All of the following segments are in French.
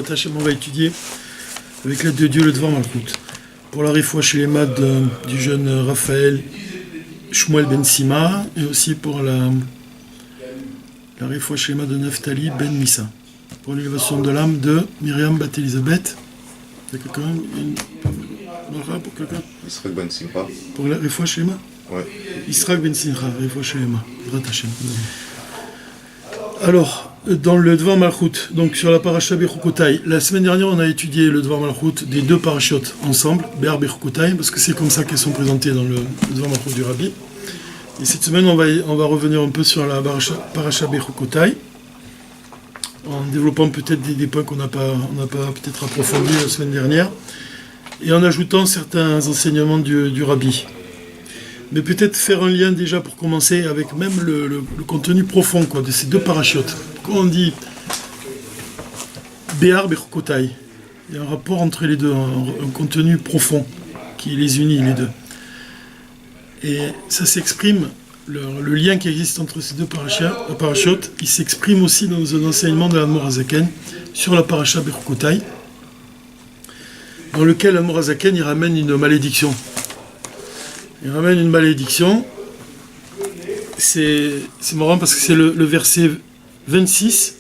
Ratachem, on va étudier avec l'aide de Dieu le Dvar Malchut. Pour la réfoua chez les mads du jeune Raphaël Shmuel Ben Sima, et aussi pour la réfoua chez les mads de Naftali Ben Missa. Pour l'élévation de l'âme de Myriam Bat Elisabeth. Il y a quelqu'un? Pour quelqu'un? Israël Ben Simcha. Pour la réfoua chez les mads? Ouais. Israël Ben Simcha, réfoua chez les mads. Ratachem. Alors, dans le Dvar Malchut, donc sur la paracha Bechukotai, la semaine dernière on a étudié le Dvar Malchut des deux parachiotes ensemble, Be'ar Bechukotai, parce que c'est comme ça qu'elles sont présentées dans le Dvar Malchut du Rabbi. Et cette semaine on va revenir un peu sur la paracha Bechukotai, en développant peut-être des points qu'on n'a pas peut-être approfondis la semaine dernière, et en ajoutant certains enseignements du Rabbi. Mais peut-être faire un lien déjà pour commencer avec même le contenu profond de ces deux parachiotes. Quand on dit Be'ar Bechukotai, il y a un rapport entre les deux, un contenu profond qui les unit les deux. Et ça s'exprime, le lien qui existe entre ces deux parachiotes, il s'exprime aussi dans un enseignement de l'Admor HaZaken sur la paracha Bechukotai, dans lequel l'Admor HaZaken il ramène une malédiction. Il ramène une malédiction. C'est marrant parce que c'est le verset 26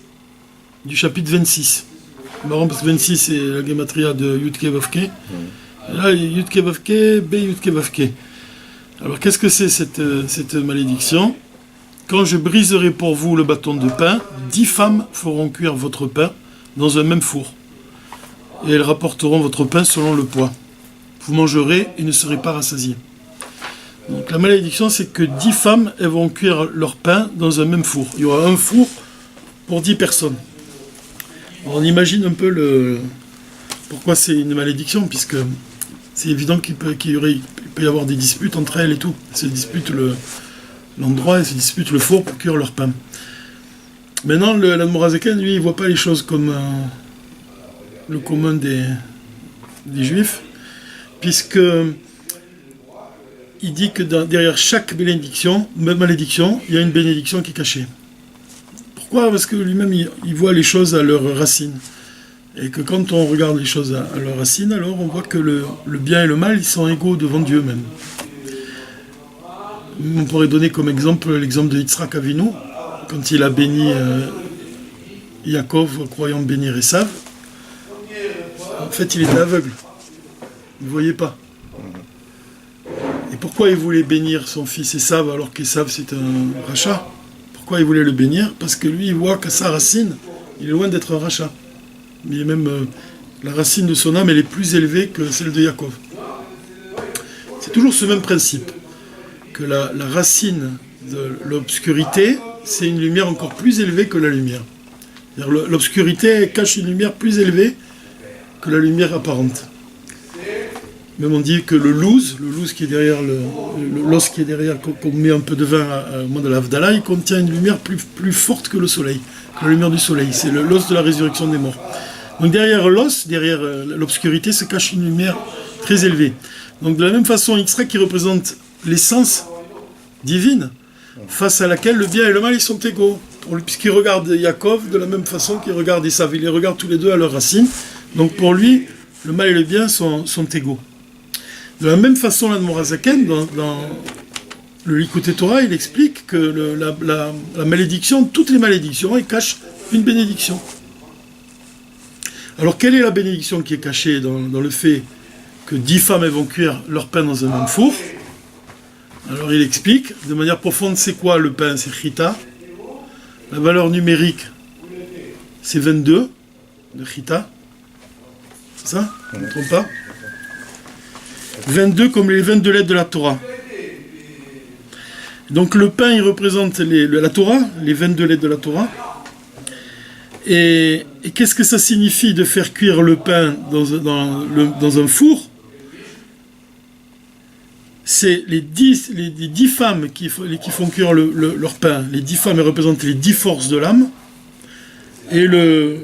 du chapitre 26. C'est marrant parce que 26 c'est la gematria de Yudke Vavke. Là, Yudke Vavke, Be Yudke Vavke. Alors qu'est-ce que c'est cette malédiction? Quand je briserai pour vous le bâton de pain, 10 femmes feront cuire votre pain dans un même four. Et elles rapporteront votre pain selon le poids. Vous mangerez et ne serez pas rassasiés. Donc la malédiction, c'est que 10 femmes, elles vont cuire leur pain dans un même four. Il y aura un four pour 10 personnes. Alors on imagine un peu pourquoi c'est une malédiction, puisque c'est évident qu'il peut y avoir des disputes entre elles et tout. Elles se disputent l'endroit, elles se disputent le four pour cuire leur pain. Maintenant, l'Admor HaZaken, lui, il ne voit pas les choses comme le commun des Juifs, puisque il dit que derrière chaque malédiction, il y a une bénédiction qui est cachée. Pourquoi? Parce que lui-même, il voit les choses à leurs racines. Et que quand on regarde les choses à leurs racines, alors on voit que le bien et le mal, ils sont égaux devant Dieu même. On pourrait donner comme exemple l'exemple de Yitzhak Avinu, quand il a béni Yaakov, croyant bénir Esav. En fait, il était aveugle. Il ne voyait pas. Et pourquoi il voulait bénir son fils Esav alors qu'Esav c'est un rachat? Pourquoi il voulait le bénir? Parce que lui il voit que sa racine, il est loin d'être un rachat. Mais même la racine de son âme, elle est plus élevée que celle de Yaakov. C'est toujours ce même principe, que la racine de l'obscurité, c'est une lumière encore plus élevée que la lumière. L'obscurité cache une lumière plus élevée que la lumière apparente. Même on dit que le louz qui est derrière l'os qui est derrière, qu'on met un peu de vin au moment de l'Havdalah, il contient une lumière plus forte que le soleil, que la lumière du soleil. C'est l'os de la résurrection des morts. Donc derrière l'os, derrière l'obscurité, se cache une lumière très élevée. Donc de la même façon, Yitzhak qui représente l'essence divine, face à laquelle le bien et le mal ils sont égaux. Puisqu'il regarde Yaakov de la même façon qu'il regarde Esav. Il les regarde tous les deux à leurs racines. Donc pour lui, le mal et le bien sont égaux. De la même façon, l'Admor HaZaken, dans le Likutei Torah, il explique que la malédiction, toutes les malédictions, elles cachent une bénédiction. Alors, quelle est la bénédiction qui est cachée dans le fait que 10 femmes elles vont cuire leur pain dans un même four? Alors, il explique, de manière profonde, c'est quoi le pain? C'est chita. La valeur numérique, c'est 22, de chita. C'est ça? Je ne me trompe pas? 22 comme les 22 lettres de la Torah. Donc le pain, il représente la Torah, les 22 lettres de la Torah. Et qu'est-ce que ça signifie de faire cuire le pain dans un four? C'est les 10 femmes qui font cuire leur pain. Les 10 femmes, elles représentent les 10 forces de l'âme. Et le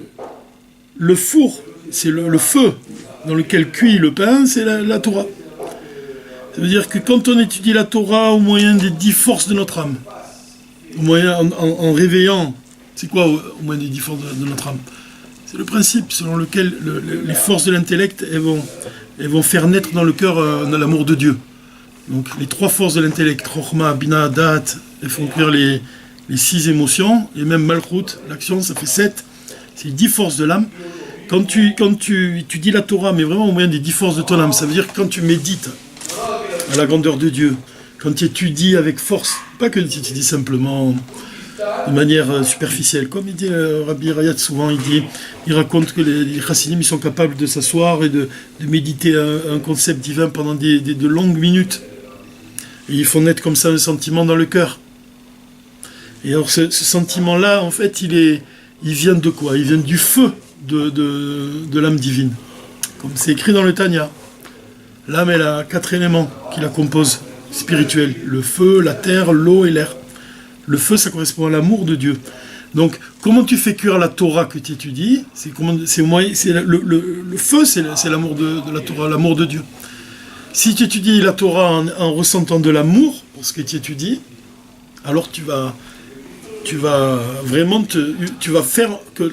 four, c'est le feu dans lequel cuit le pain, c'est la Torah. Ça veut dire que quand on étudie la Torah au moyen des 10 forces de notre âme, en réveillant, c'est quoi au moyen des 10 forces de notre âme? C'est le principe selon lequel les forces de l'intellect elles vont faire naître dans le cœur l'amour de Dieu. Donc les 3 forces de l'intellect, Chokhmah, Bina, Da'at, elles font cuire les 6 émotions, et même Malchut, l'action, ça fait 7. C'est les 10 forces de l'âme. Quand tu dis la Torah, mais vraiment au moyen des 10 forces de ton âme, ça veut dire que quand tu médites à la grandeur de Dieu, quand tu étudies avec force, pas que tu étudies simplement de manière superficielle, comme il dit Rabbi Rayat souvent, il raconte que les chassidim ils sont capables de s'asseoir et de méditer un concept divin pendant de longues minutes. Et ils font naître comme ça un sentiment dans le cœur. Et alors ce sentiment-là, en fait, il vient de quoi? Il vient du feu de l'âme divine. Comme c'est écrit dans le Tanya. L'âme, elle a 4 éléments qui la composent, spirituels. Le feu, la terre, l'eau et l'air. Le feu, ça correspond à l'amour de Dieu. Donc, comment tu fais cuire la Torah que tu étudies? Le feu, c'est l'amour de la Torah, l'amour de Dieu. Si tu étudies la Torah en ressentant de l'amour pour ce que tu étudies, alors tu vas vraiment tu vas faire que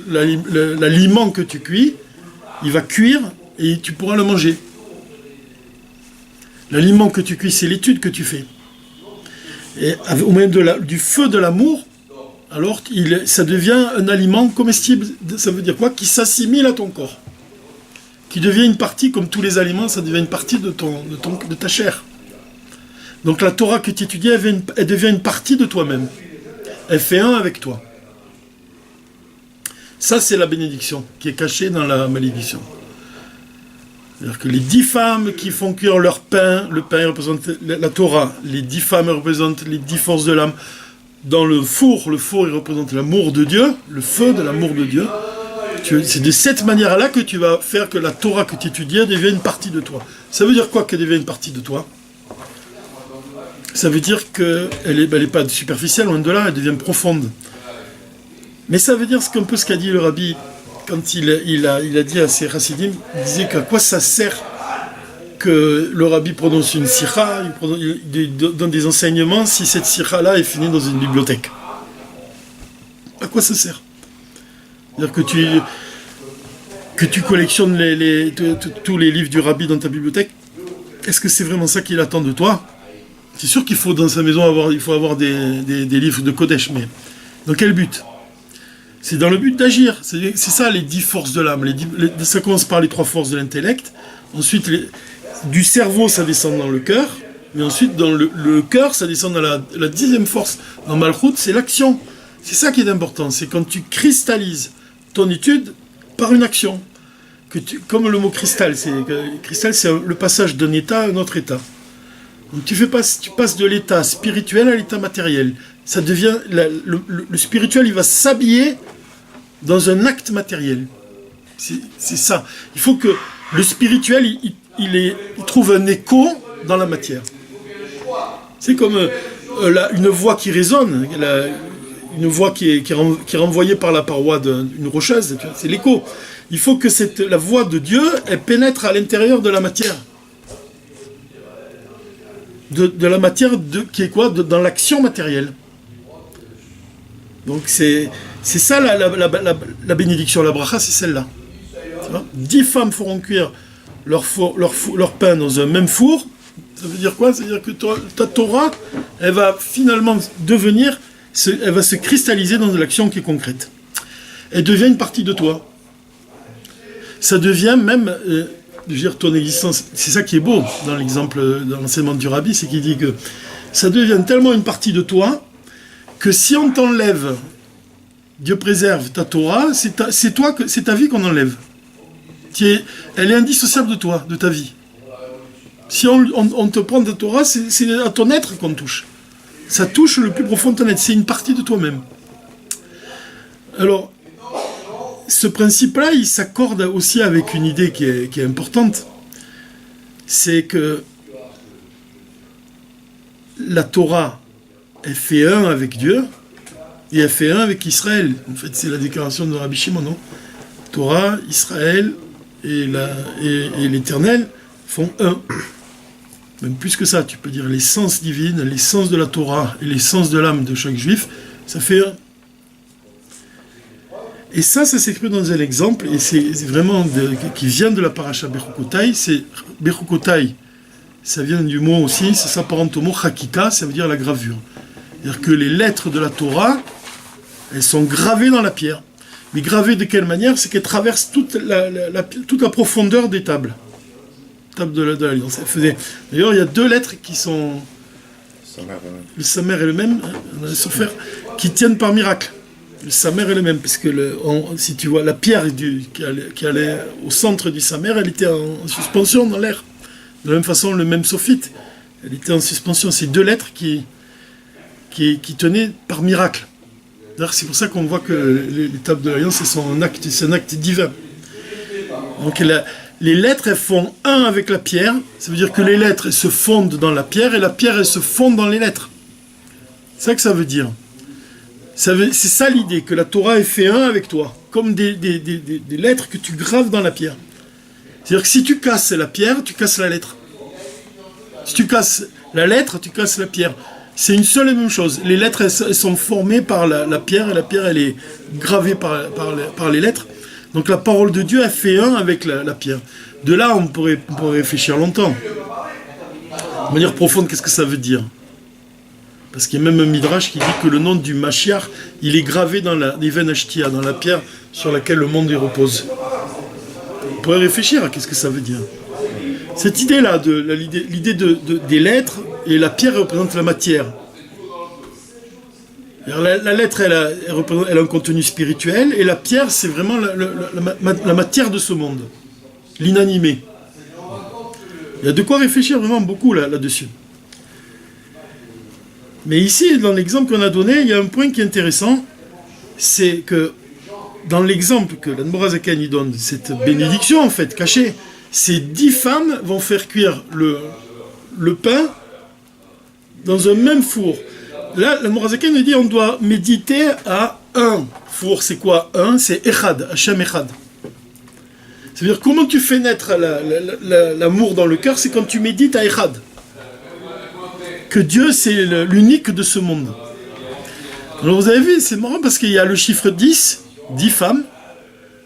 l'aliment que tu cuis, il va cuire et tu pourras le manger. L'aliment que tu cuis, c'est l'étude que tu fais. Et au moyen du feu de l'amour, alors ça devient un aliment comestible. Ça veut dire quoi? Qui s'assimile à ton corps. Qui devient une partie, comme tous les aliments, ça devient une partie de ta chair. Donc la Torah que tu étudies, elle devient une partie de toi-même. Elle fait un avec toi. Ça, c'est la bénédiction qui est cachée dans la malédiction. C'est-à-dire que les 10 femmes qui font cuire leur pain, le pain représente la Torah, les 10 femmes représentent les 10 forces de l'âme. Dans le four il représente l'amour de Dieu, le feu de l'amour de Dieu. C'est de cette manière-là que tu vas faire que la Torah que tu étudies devienne une partie de toi. Ça veut dire quoi qu'elle devienne une partie de toi? Ça veut dire qu'elle n'est pas superficielle, loin de là, elle devient profonde. Mais ça veut dire un peu ce qu'a dit le Rabbi quand il a dit à ses chassidim, il disait qu'à quoi ça sert que le Rabbi prononce une sikha, il donne des enseignements si cette sikha-là est finie dans une bibliothèque. À quoi ça sert? C'est-à-dire que tu collectionnes tous les livres du Rabbi dans ta bibliothèque. Est-ce que c'est vraiment ça qu'il attend de toi? C'est sûr qu'il faut dans sa maison avoir des livres de Kodesh, mais dans quel but? C'est dans le but d'agir. C'est ça les 10 forces de l'âme. Ça commence par les 3 forces de l'intellect. Ensuite, du cerveau, ça descend dans le cœur. Mais ensuite, dans le cœur, ça descend dans la 10e force. Dans Malchut, c'est l'action. C'est ça qui est important. C'est quand tu cristallises ton étude par une action. Comme le mot cristal. Cristal, c'est le passage d'un état à un autre état. Donc tu passes de l'état spirituel à l'état matériel. Ça devient le spirituel, il va s'habiller dans un acte matériel. C'est ça. Il faut que le spirituel, il trouve un écho dans la matière. C'est comme une voix qui résonne, une voix qui est renvoyée par la paroi d'une rocheuse. C'est l'écho. Il faut que la voix de Dieu, elle pénètre à l'intérieur de la matière. De la matière qui est quoi? Dans l'action matérielle. Donc c'est ça la bénédiction, la bracha, c'est celle-là. 10 femmes feront cuire leur pain dans un même four. Ça veut dire quoi? Ça veut dire que ta Torah, elle va finalement elle va se cristalliser dans de l'action qui est concrète. Elle devient une partie de toi. Ça devient même... de dire ton existence, c'est ça qui est beau dans l'exemple, dans l'enseignement du Rabbi, c'est qu'il dit que ça devient tellement une partie de toi que si on t'enlève, Dieu préserve ta Torah, c'est ta vie qu'on enlève. Elle est indissociable de toi, de ta vie. Si on te prend ta Torah, c'est à ton être qu'on touche. Ça touche le plus profond de ton être, c'est une partie de toi-même. Alors, ce principe-là, il s'accorde aussi avec une idée qui est importante. C'est que la Torah, elle fait un avec Dieu et elle fait un avec Israël. En fait, c'est la déclaration de Rabbi Shimon, non? Torah, Israël et l'Éternel font un. Même plus que ça, tu peux dire l'essence divine, l'essence de la Torah et l'essence de l'âme de chaque juif, ça fait un. Et ça s'exprime dans un exemple, et c'est vraiment qui vient de la paracha Bechukotai. C'est Bechukotai, ça vient du mot aussi, ça s'apparente au mot Chakika, ça veut dire la gravure. C'est-à-dire que les lettres de la Torah, elles sont gravées dans la pierre. Mais gravées de quelle manière? C'est qu'elles traversent toute la profondeur des tables. Table de l'Alliance. D'ailleurs, il y a deux lettres qui sont... Le Samer est le même, on a souffert, qui tiennent par miracle. Le Samer est le même, parce que si tu vois la pierre qui allait au centre du Samer, elle était en suspension dans l'air. De la même façon, le même sophite, elle était en suspension. C'est deux lettres qui tenaient par miracle. D'ailleurs, c'est pour ça qu'on voit que les tables de l'Alliance, c'est un acte divin. Donc les lettres, elles font un avec la pierre. Ça veut dire que les lettres, elles se fondent dans la pierre, et la pierre, elle se fonde dans les lettres. C'est ça que ça veut dire. C'est ça l'idée, que la Torah est fait un avec toi, comme des lettres que tu graves dans la pierre. C'est-à-dire que si tu casses la pierre, tu casses la lettre. Si tu casses la lettre, tu casses la pierre. C'est une seule et même chose. Les lettres, elles sont formées par la pierre, et la pierre, elle est gravée par les lettres. Donc la parole de Dieu, elle fait un avec la pierre. De là, on pourrait réfléchir longtemps. De manière profonde, qu'est-ce que ça veut dire? Parce qu'il y a même un midrash qui dit que le nom du Mashiach, il est gravé dans l'Even Ashtia, dans la pierre sur laquelle le monde y repose. On pourrait réfléchir à qu'est-ce que ça veut dire. Cette idée-là, l'idée des lettres, et la pierre représente la matière. La lettre, elle a un contenu spirituel, et la pierre, c'est vraiment la matière de ce monde, l'inanimé. Il y a de quoi réfléchir vraiment beaucoup là-dessus. Mais ici, dans l'exemple qu'on a donné, il y a un point qui est intéressant, c'est que dans l'exemple que l'Admor HaZaken y donne, cette bénédiction en fait cachée, ces 10 femmes vont faire cuire le pain dans un même four. Là, l'Admor HaZaken nous dit on doit méditer à un four. C'est quoi un? C'est Echad, Hashem Echad. C'est-à-dire comment tu fais naître l'amour dans le cœur, c'est quand tu médites à Echad. Que Dieu, c'est l'unique de ce monde. Alors vous avez vu, c'est marrant parce qu'il y a le chiffre 10, 10 femmes,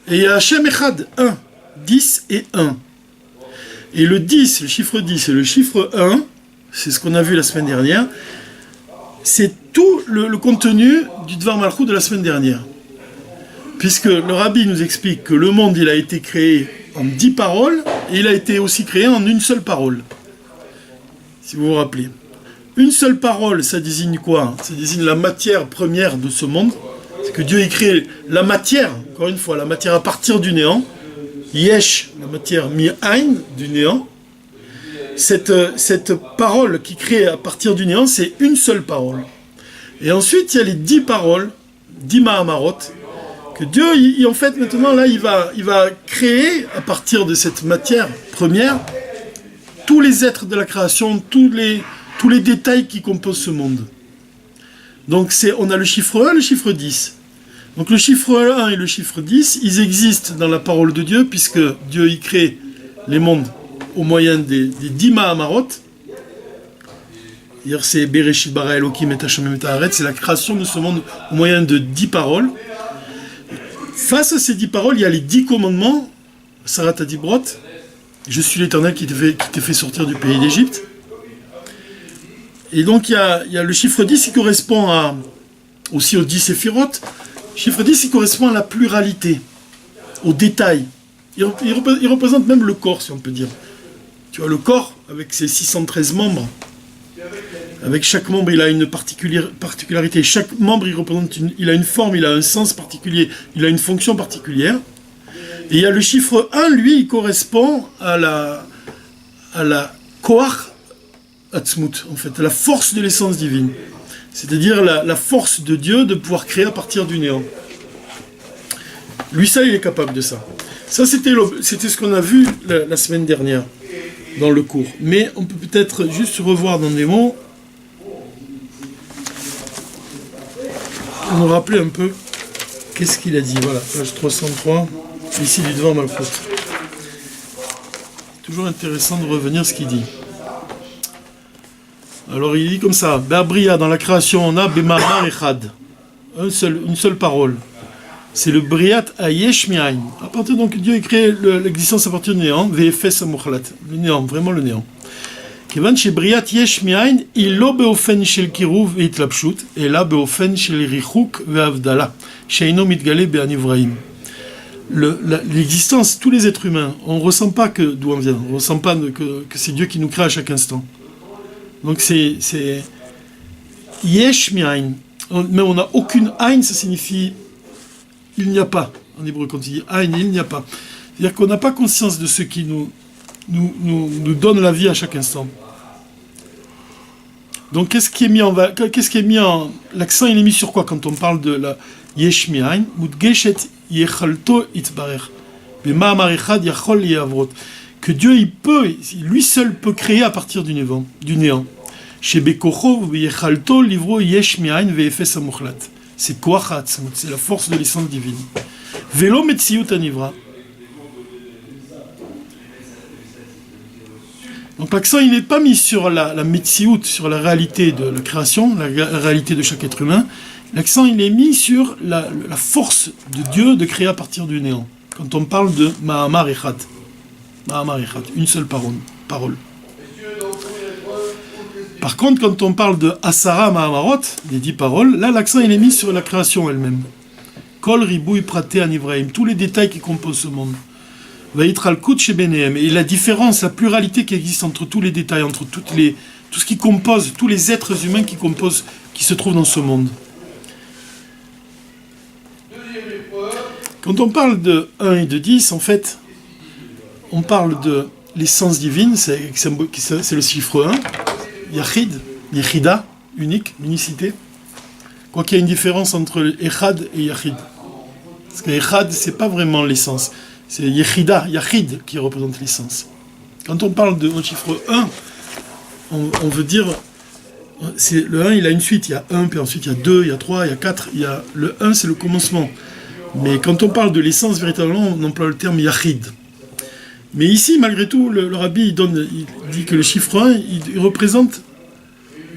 et il y a Hashem Echad, 1, 10 et 1. Et le 10, le chiffre 10 et le chiffre 1, c'est ce qu'on a vu la semaine dernière, c'est tout le contenu du Dvar Malchut de la semaine dernière. Puisque le Rabbi nous explique que le monde, il a été créé en 10 paroles, et il a été aussi créé en une seule parole. Si vous vous rappelez. Une seule parole, ça désigne quoi? Ça désigne la matière première de ce monde. C'est que Dieu a créé la matière, encore une fois, la matière à partir du néant. Yesh, la matière mi-ain, du néant. Cette parole qui crée à partir du néant, c'est une seule parole. Et ensuite, il y a les 10 paroles, 10 Mahamarot, que Dieu, en fait, maintenant, là, il va créer, à partir de cette matière première, tous les êtres de la création, tous les détails qui composent ce monde. Donc on a le chiffre 1 et le chiffre 10. Donc le chiffre 1 et le chiffre 10, ils existent dans la parole de Dieu, puisque Dieu y crée les mondes au moyen des 10 Mahamarot. C'est Bereshit bara Elokim et Hashem et Haaretz, c'est la création de ce monde au moyen de 10 paroles. Face à ces 10 paroles, il y a les 10 commandements, Sarat Adibrot, je suis l'Éternel qui t'ai fait sortir du pays d'Égypte. Et donc il y a le chiffre 10 qui correspond aussi aux 10 séphirotes. Le chiffre 10 qui correspond à la pluralité, aux détails. Il représente même le corps, si on peut dire. Tu vois, le corps, avec ses 613 membres, avec chaque membre, il a une particularité. Chaque membre, il a une forme, il a un sens particulier, il a une fonction particulière. Et il y a le chiffre 1, lui, il correspond à la Koach Atzmut, en fait, à la force de l'essence divine. C'est-à-dire la force de Dieu de pouvoir créer à partir du néant. Lui, ça, il est capable de ça. Ça, c'était ce qu'on a vu la semaine dernière, dans le cours. Mais on peut peut-être juste revoir dans des mots, nous rappeler un peu qu'est-ce qu'il a dit. Voilà, page 303, ici du Dvar Malchut. Toujours intéressant de revenir à ce qu'il dit. Alors il dit comme ça, Be'abria, dans la création, on a Bemahar Echad, une seule parole. c'est le Briat Ayesh Mi'ain. À partir donc Dieu a créé l'existence à partir du néant, VFS Amukhlat, le néant, vraiment le néant. Kevan chez Briat Yesh Mi'ain, il lo beofen shel kiruv veitlapshut, et là beofen shel richuk ve'avdala, sheino mitgale be'anivraim. L'existence, tous les êtres humains, on ne ressent pas que d'où on vient, on ne ressent pas que c'est Dieu qui nous crée à chaque instant. Donc c'est Yesh Mi'ain. Mais on n'a aucune Ain, ça signifie il n'y a pas. En hébreu, quand il dit Ain, il n'y a pas. C'est-à-dire qu'on n'a pas conscience de ce qui nous donne la vie à chaque instant. Donc qu'est-ce qui est mis en l'accent il est mis sur quoi quand on parle de la Yesh Mi'ain, Mudgeshet Yechalto Itbarer. B'ma'amar echad yachol yavrot. Que Dieu lui seul peut créer à partir du néant. Chez Bekocho Yechalto livro Yesh Mi'ain ve'efes amukhlat. C'est Koach, c'est la force de l'essence divine. Velo Metziut Anivra. Donc l'accent il n'est pas mis sur la Metziut, sur la réalité de la création, la réalité de chaque être humain. L'accent il est mis sur la force de Dieu de créer à partir du néant. Quand on parle de Ma'amar Echad. Ma'amar Echad, une seule parole. Par contre, quand on parle de Asara Ma'amarot, les 10 paroles, là l'accent il est mis sur la création elle-même. Kol Ribouy Praté Anivraim, tous les détails qui composent ce monde. Vaïtral Kout chez Benehem, et la différence, la pluralité qui existe entre tous les détails, entre tout ce qui compose, tous les êtres humains qui se trouvent dans ce monde. Quand on parle de 1 et de 10, en fait, on parle de l'essence divine, c'est le chiffre 1, Yachid, Yechida, unique, unicité. Quoi qu'il y ait une différence entre Echad et Yachid. Parce que Echad, c'est pas vraiment l'essence. C'est Yechida, Yachid qui représente l'essence. Quand on parle de chiffre 1, on veut dire... le 1, il a une suite. Il y a 1, puis ensuite il y a 2, il y a 3, il y a 4. Le 1, c'est le commencement. Mais quand on parle de l'essence, véritablement, on emploie le terme Yachid. Mais ici, malgré tout, le rabbi il dit que le chiffre 1, il représente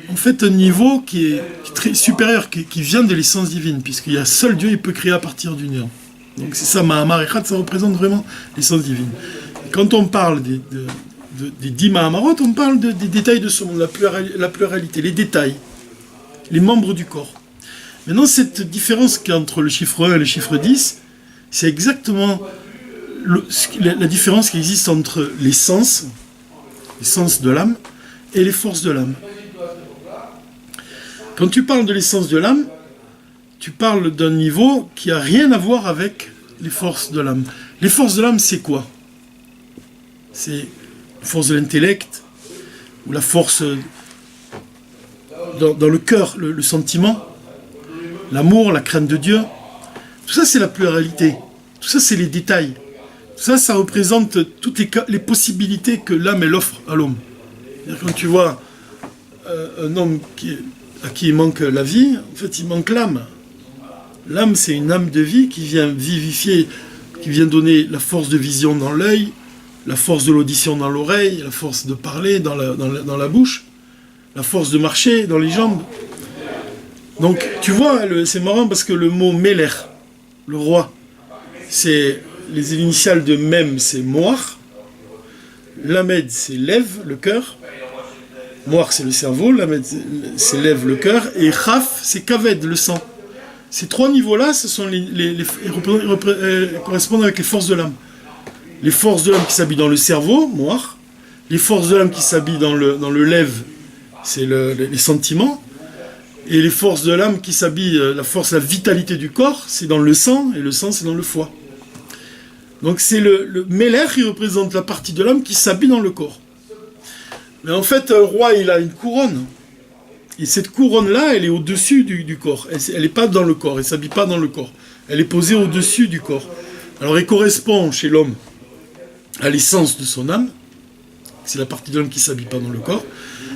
en fait un niveau qui est très supérieur, qui vient de l'essence divine, puisqu'il y a seul Dieu, il peut créer à partir du néant. Donc c'est ça, Ma'amar Echad, ça représente vraiment l'essence divine. Et quand on parle des 10 Ma'amarot, on parle des détails de ce monde, la pluralité, les détails, les membres du corps. Maintenant, cette différence qu'entre le chiffre 1 et le chiffre 10, c'est exactement la différence qui existe entre l'essence de l'âme, et les forces de l'âme. Quand tu parles de l'essence de l'âme, tu parles d'un niveau qui n'a rien à voir avec les forces de l'âme. Les forces de l'âme, c'est quoi? C'est la force de l'intellect, ou la force dans le cœur, le sentiment, l'amour, la crainte de Dieu. Tout ça, c'est la pluralité. Tout ça, c'est les détails. Tout ça, ça représente toutes les possibilités que l'âme, elle offre à l'homme. Quand tu vois un homme à qui il manque la vie, en fait, il manque l'âme. L'âme, c'est une âme de vie qui vient vivifier, qui vient donner la force de vision dans l'œil, la force de l'audition dans l'oreille, la force de parler dans la bouche, la force de marcher dans les jambes. Donc, tu vois, c'est marrant parce que le mot Meler, le roi, c'est les initiales de Mem, c'est Moar. Lamed, c'est lève, le cœur. Moar, c'est le cerveau. Lamed, c'est lève, le cœur. Et Chaf, c'est Kaved, le sang. Ces 3 niveaux-là, ce sont ils correspondent avec les forces de l'âme. Les forces de l'âme qui s'habillent dans le cerveau, Moar. Les forces de l'âme qui s'habillent dans le lève, c'est les sentiments. Et les forces de l'âme qui s'habillent, la vitalité du corps, c'est dans le sang, et le sang, c'est dans le foie. Donc c'est le Meler qui représente la partie de l'âme qui s'habille dans le corps. Mais en fait, un roi, il a une couronne. Et cette couronne-là, elle est au-dessus du corps. Elle n'est pas dans le corps, elle ne s'habille pas dans le corps. Elle est posée au-dessus du corps. Alors elle correspond chez l'homme à l'essence de son âme. C'est la partie de l'âme qui ne s'habille pas dans le corps.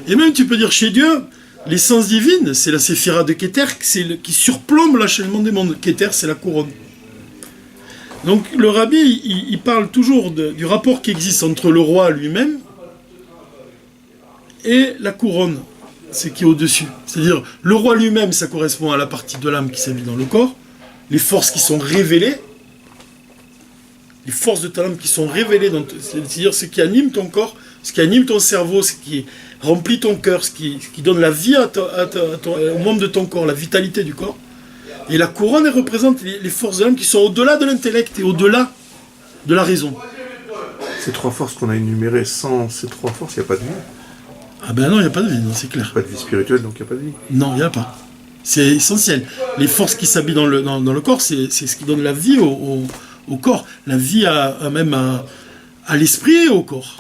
Et même, tu peux dire, chez Dieu, l'essence divine, c'est la séphira de Keter, qui surplombe l'enchaînement des mondes. Keter, c'est la couronne. Donc le rabbi, il parle toujours du rapport qui existe entre le roi lui-même et la couronne, c'est qui est au-dessus. C'est-à-dire, le roi lui-même, ça correspond à la partie de l'âme qui s'habille dans le corps, les forces qui sont révélées, les forces de ta âme qui sont révélées, c'est-à-dire ce qui anime ton corps, ce qui anime ton cerveau, ce qui remplit ton cœur, ce qui donne la vie au membre de ton corps, la vitalité du corps. Et la couronne, elle représente les forces de l'âme qui sont au-delà de l'intellect et au-delà de la raison. Ces 3 forces qu'on a énumérées, sans ces 3 forces, il n'y a pas de vie. Ah ben non, il n'y a pas de vie, non, c'est clair. Pas de vie spirituelle, donc il n'y a pas de vie. Non, il n'y a pas. C'est essentiel. Les forces qui s'habillent dans le corps, c'est ce qui donne la vie au corps. La vie même à l'esprit et au corps.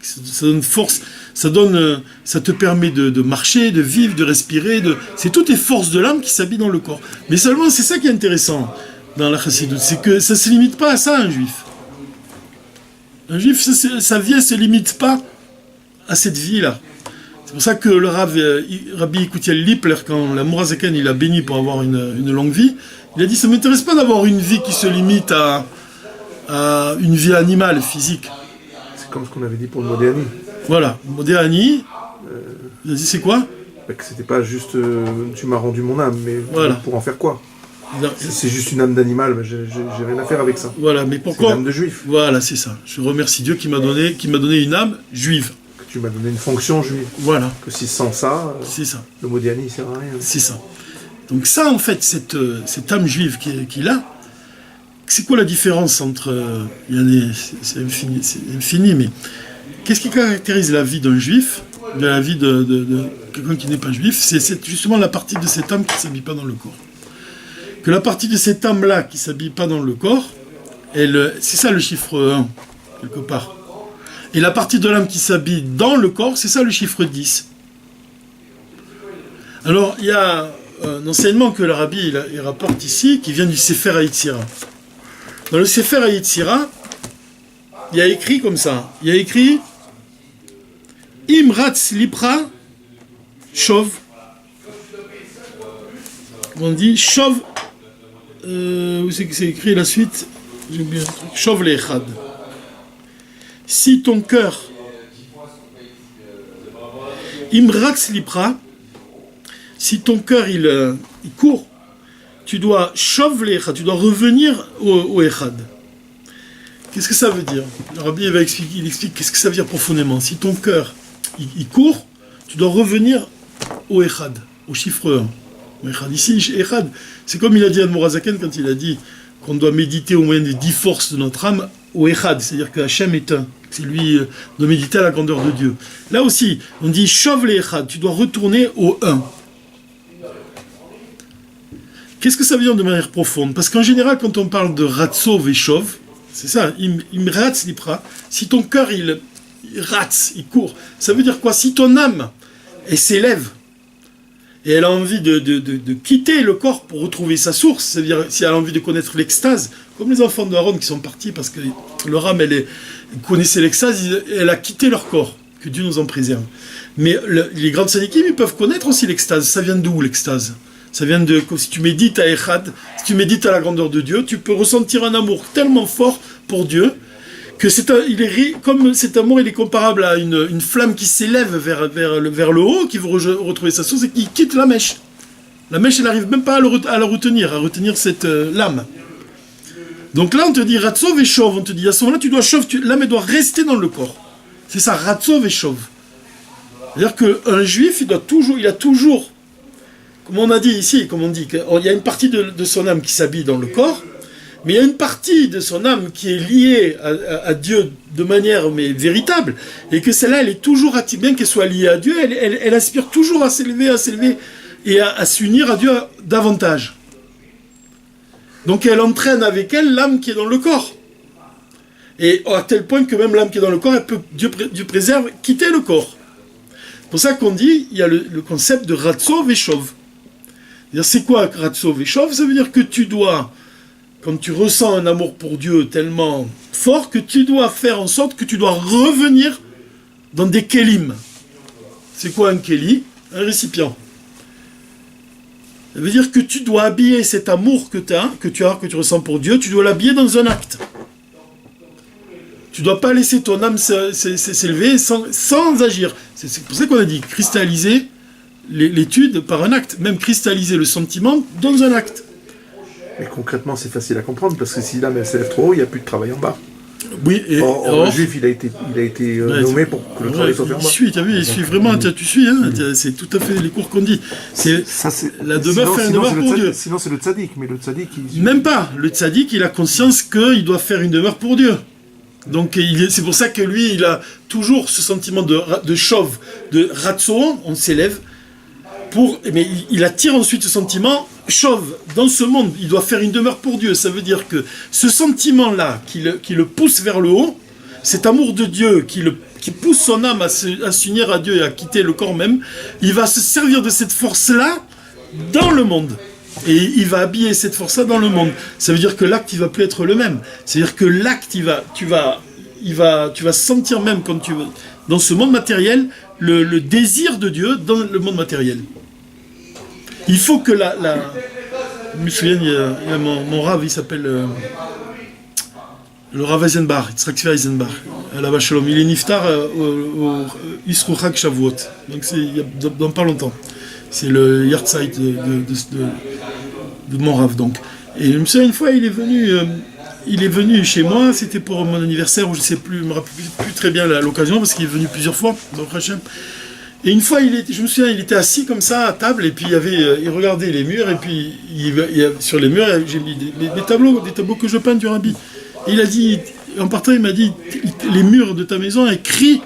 Ça donne force, ça te permet de marcher, de vivre, de respirer. C'est toutes les forces de l'âme qui s'habillent dans le corps. Mais seulement, c'est ça qui est intéressant dans la chassidoute, c'est que ça ne se limite pas à ça, un juif. Un juif, sa vie ne se limite pas à cette vie-là. C'est pour ça que le Rabbi Yekutiel Lippler, quand la Mourazaken il a béni pour avoir une longue vie, il a dit, ça ne m'intéresse pas d'avoir une vie qui se limite à une vie animale, physique. C'est comme ce qu'on avait dit pour le Modéani. Voilà, Modéani, il a dit, c'est quoi? Que c'était pas juste, tu m'as rendu mon âme, mais voilà. Pour en faire quoi? Si c'est juste une âme d'animal, j'ai rien à faire avec ça. Voilà, mais pourquoi? C'est une âme de juif. Voilà, c'est ça. Je remercie Dieu qui m'a donné une âme juive. Que tu m'as donné une fonction juive. Voilà. Que si sans ça, c'est ça. Le Modéani, il sert à rien. C'est ça. Donc ça, en fait, cette âme juive qu'il a, c'est quoi la différence entre... c'est infini, mais qu'est-ce qui caractérise la vie d'un juif, de la vie de quelqu'un qui n'est pas juif? C'est justement la partie de cette âme qui ne s'habille pas dans le corps. Que la partie de cette âme-là qui ne s'habille pas dans le corps, c'est ça le chiffre 1, quelque part. Et la partie de l'âme qui s'habille dans le corps, c'est ça le chiffre 10. Alors, il y a un enseignement que le Rabbi il rapporte ici, qui vient du Sefer HaYetzira. Dans le Sefer HaYetzira, il y a écrit comme ça, il y a écrit Imratz Lipra Shov. On dit Shov. Où c'est que c'est écrit la suite? J'ai oublié un truc. Shov Lechad. Si ton cœur Imratz Lipra, si ton cœur il court, tu dois Shov Lechad, tu dois revenir au Echad. Qu'est-ce que ça veut dire? Le Rabbi il explique qu'est-ce que ça veut dire profondément. Si ton cœur il court, tu dois revenir au Echad, au chiffre 1. Echad. Ici, Echad, c'est comme il a dit à Mourazaken quand il a dit qu'on doit méditer au moyen des 10 forces de notre âme au Echad, c'est-à-dire que Hachem est un. C'est lui de méditer à la grandeur de Dieu. Là aussi, on dit Shov Lechad, tu dois retourner au 1. Qu'est-ce que ça veut dire de manière profonde? Parce qu'en général, quand on parle de Ratzov et Shov, c'est ça, Imratz Lipra, si ton cœur il ratz, il court, ça veut dire quoi? Si ton âme, elle s'élève, et elle a envie de quitter le corps pour retrouver sa source, c'est-à-dire si elle a envie de connaître l'extase, comme les enfants d'Aaron qui sont partis parce que leur âme, elle connaissait l'extase, elle a quitté leur corps, que Dieu nous en préserve. Mais les grandes sadikim, ils peuvent connaître aussi l'extase. Ça vient d'où l'extase? Ça vient de, si tu médites à Echad, si tu médites à la grandeur de Dieu, tu peux ressentir un amour tellement fort pour Dieu, que comme cet amour, il est comparable à une flamme qui s'élève vers le haut, qui veut retrouver sa source et qui quitte la mèche. La mèche, elle n'arrive même pas à la retenir cette lame. Donc là, on te dit Ratzov et Shov, on te dit à ce moment-là, tu dois Shov, l'âme, elle doit rester dans le corps. C'est ça, Ratzov et Shov. C'est-à-dire qu'un juif, il a toujours, comme on a dit ici, comme on dit, il y a une partie de son âme qui s'habille dans le corps, mais il y a une partie de son âme qui est liée à Dieu de manière véritable, et que celle-là, elle est toujours, bien qu'elle soit liée à Dieu, elle aspire toujours à s'élever et à s'unir à Dieu davantage. Donc elle entraîne avec elle l'âme qui est dans le corps. Et à tel point que même l'âme qui est dans le corps, Dieu préserve, quitter le corps. C'est pour ça qu'on dit, il y a le concept de Ratzov et Shov. C'est quoi Ratzov et Shov? Ça veut dire que tu dois, quand tu ressens un amour pour Dieu tellement fort, que tu dois faire en sorte que tu dois revenir dans des kélim. C'est quoi un kéli? Un récipient. Ça veut dire que tu dois habiller cet amour que tu ressens pour Dieu, tu dois l'habiller dans un acte. Tu ne dois pas laisser ton âme s'élever sans agir. C'est pour ça qu'on a dit cristalliser l'étude par un acte, même cristalliser le sentiment dans un acte. Mais concrètement, c'est facile à comprendre, parce que si l'âme elle s'élève trop haut, il n'y a plus de travail en bas. Oui, et Or, le juif, il a été nommé pour que le travail soit fait en bas. Il suit vraiment, tu suis, hein, c'est tout à fait les cours qu'on dit. La demeure fait un demeure pour Dieu. Sinon, c'est le tzaddik, mais le tzaddik... Même pas, le tzaddik, il a conscience qu'il doit faire une demeure pour Dieu. Donc c'est pour ça que lui, il a toujours ce sentiment de chauve, de ratso, on s'élève, mais il attire ensuite ce sentiment chauve dans ce monde. Il doit faire une demeure pour Dieu. Ça veut dire que ce sentiment-là qui le pousse vers le haut, cet amour de Dieu qui pousse son âme à s'unir à Dieu et à quitter le corps même, il va se servir de cette force-là dans le monde. Et il va habiller cette force-là dans le monde. Ça veut dire que l'acte, il va plus être le même. C'est-à-dire que l'acte, tu vas sentir même quand dans ce monde matériel, le désir de Dieu dans le monde matériel. Il faut que je me souviens, il y a mon Rav, il s'appelle le Rav Eisenbach, Yitzhak Tzvi Eisenbach, à la Shalom. Il est niftar au Yisroel Chag Shavuot, donc c'est dans pas longtemps. C'est le Yahrzeit de mon Rav, donc. Et je me souviens, une fois, il est venu chez moi, c'était pour mon anniversaire, ou je sais plus, je me rappelle plus très bien l'occasion, parce qu'il est venu plusieurs fois, dans Hachem. Et une fois, je me souviens, il était assis comme ça à table, et puis il regardait les murs, et puis sur les murs, j'ai mis des tableaux que je peins du Rabbi. Et il a dit, en partant, il m'a dit, les murs de ta maison, elles crient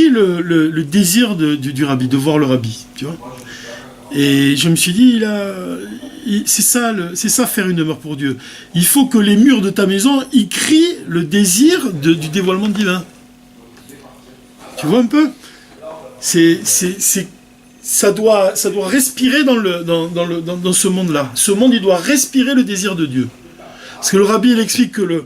le désir du Rabbi, de voir le Rabbi, tu vois. Et je me suis dit, c'est ça faire une demeure pour Dieu. Il faut que les murs de ta maison, ils crient le désir du dévoilement divin. Tu vois un peu ? Ça doit respirer dans ce monde-là. Ce monde, il doit respirer le désir de Dieu. Parce que le Rabbi, il explique que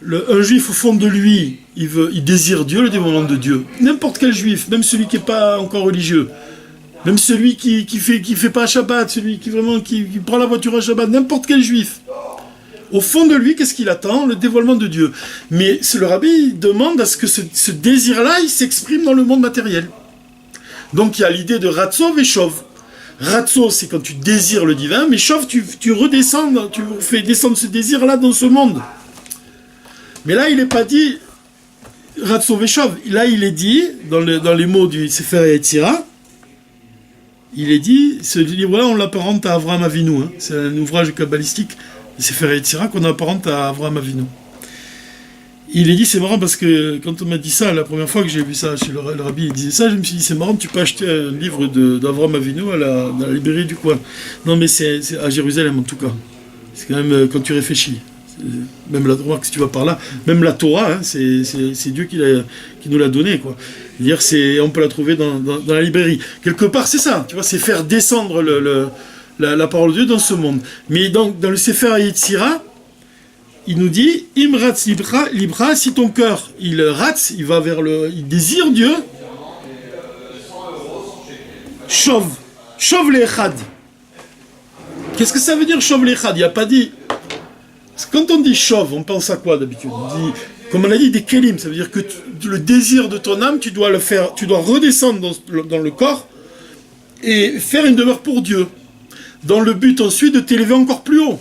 un juif, au fond de lui, il désire Dieu, le dévoilement de Dieu. N'importe quel juif, même celui qui n'est pas encore religieux, même celui qui fait pas Shabbat, celui qui prend la voiture à Shabbat, n'importe quel juif. Au fond de lui, qu'est-ce qu'il attend ? Le dévoilement de Dieu. Mais le Rabbi demande à ce que ce désir-là, il s'exprime dans le monde matériel. Donc il y a l'idée de Ratso et Chov. Ratso, c'est quand tu désires le divin, mais Chov, tu redescends, tu fais descendre ce désir-là dans ce monde. Mais là, il n'est pas dit Ratso et Chov. Là, il est dit, dans les mots du Sefer Yetzira, il est dit, ce livre-là, on l'apparente à Avraham Avinu. Hein. C'est un ouvrage kabbalistique, le Sefer Yetzira, qu'on apparente à Avraham Avinu. Il est dit, c'est marrant parce que quand on m'a dit ça, la première fois que j'ai vu ça chez le Rabbi, il disait ça, je me suis dit, c'est marrant, tu peux acheter un livre d'Avraham Avinu dans la librairie du coin. Non, mais c'est à Jérusalem en tout cas. C'est quand même quand tu réfléchis. Même la Torah, si tu vas par là, même la Torah, hein, c'est Dieu qui nous l'a donnée, quoi. Dire, on peut la trouver dans la librairie. Quelque part, c'est ça, tu vois, c'est faire descendre la parole de Dieu dans ce monde. Mais dans le Sefer Yetzira, il nous dit, Imratz libra, si ton cœur, il rate, il désire Dieu, Chov l'echad. Qu'est-ce que ça veut dire Chov l'echad ? Il n'y a pas dit. Parce que quand on dit Chov, on pense à quoi d'habitude ? On dit, comme on a dit, des kelim, ça veut dire que le désir de ton âme, tu dois redescendre dans le corps et faire une demeure pour Dieu, dans le but ensuite de t'élever encore plus haut.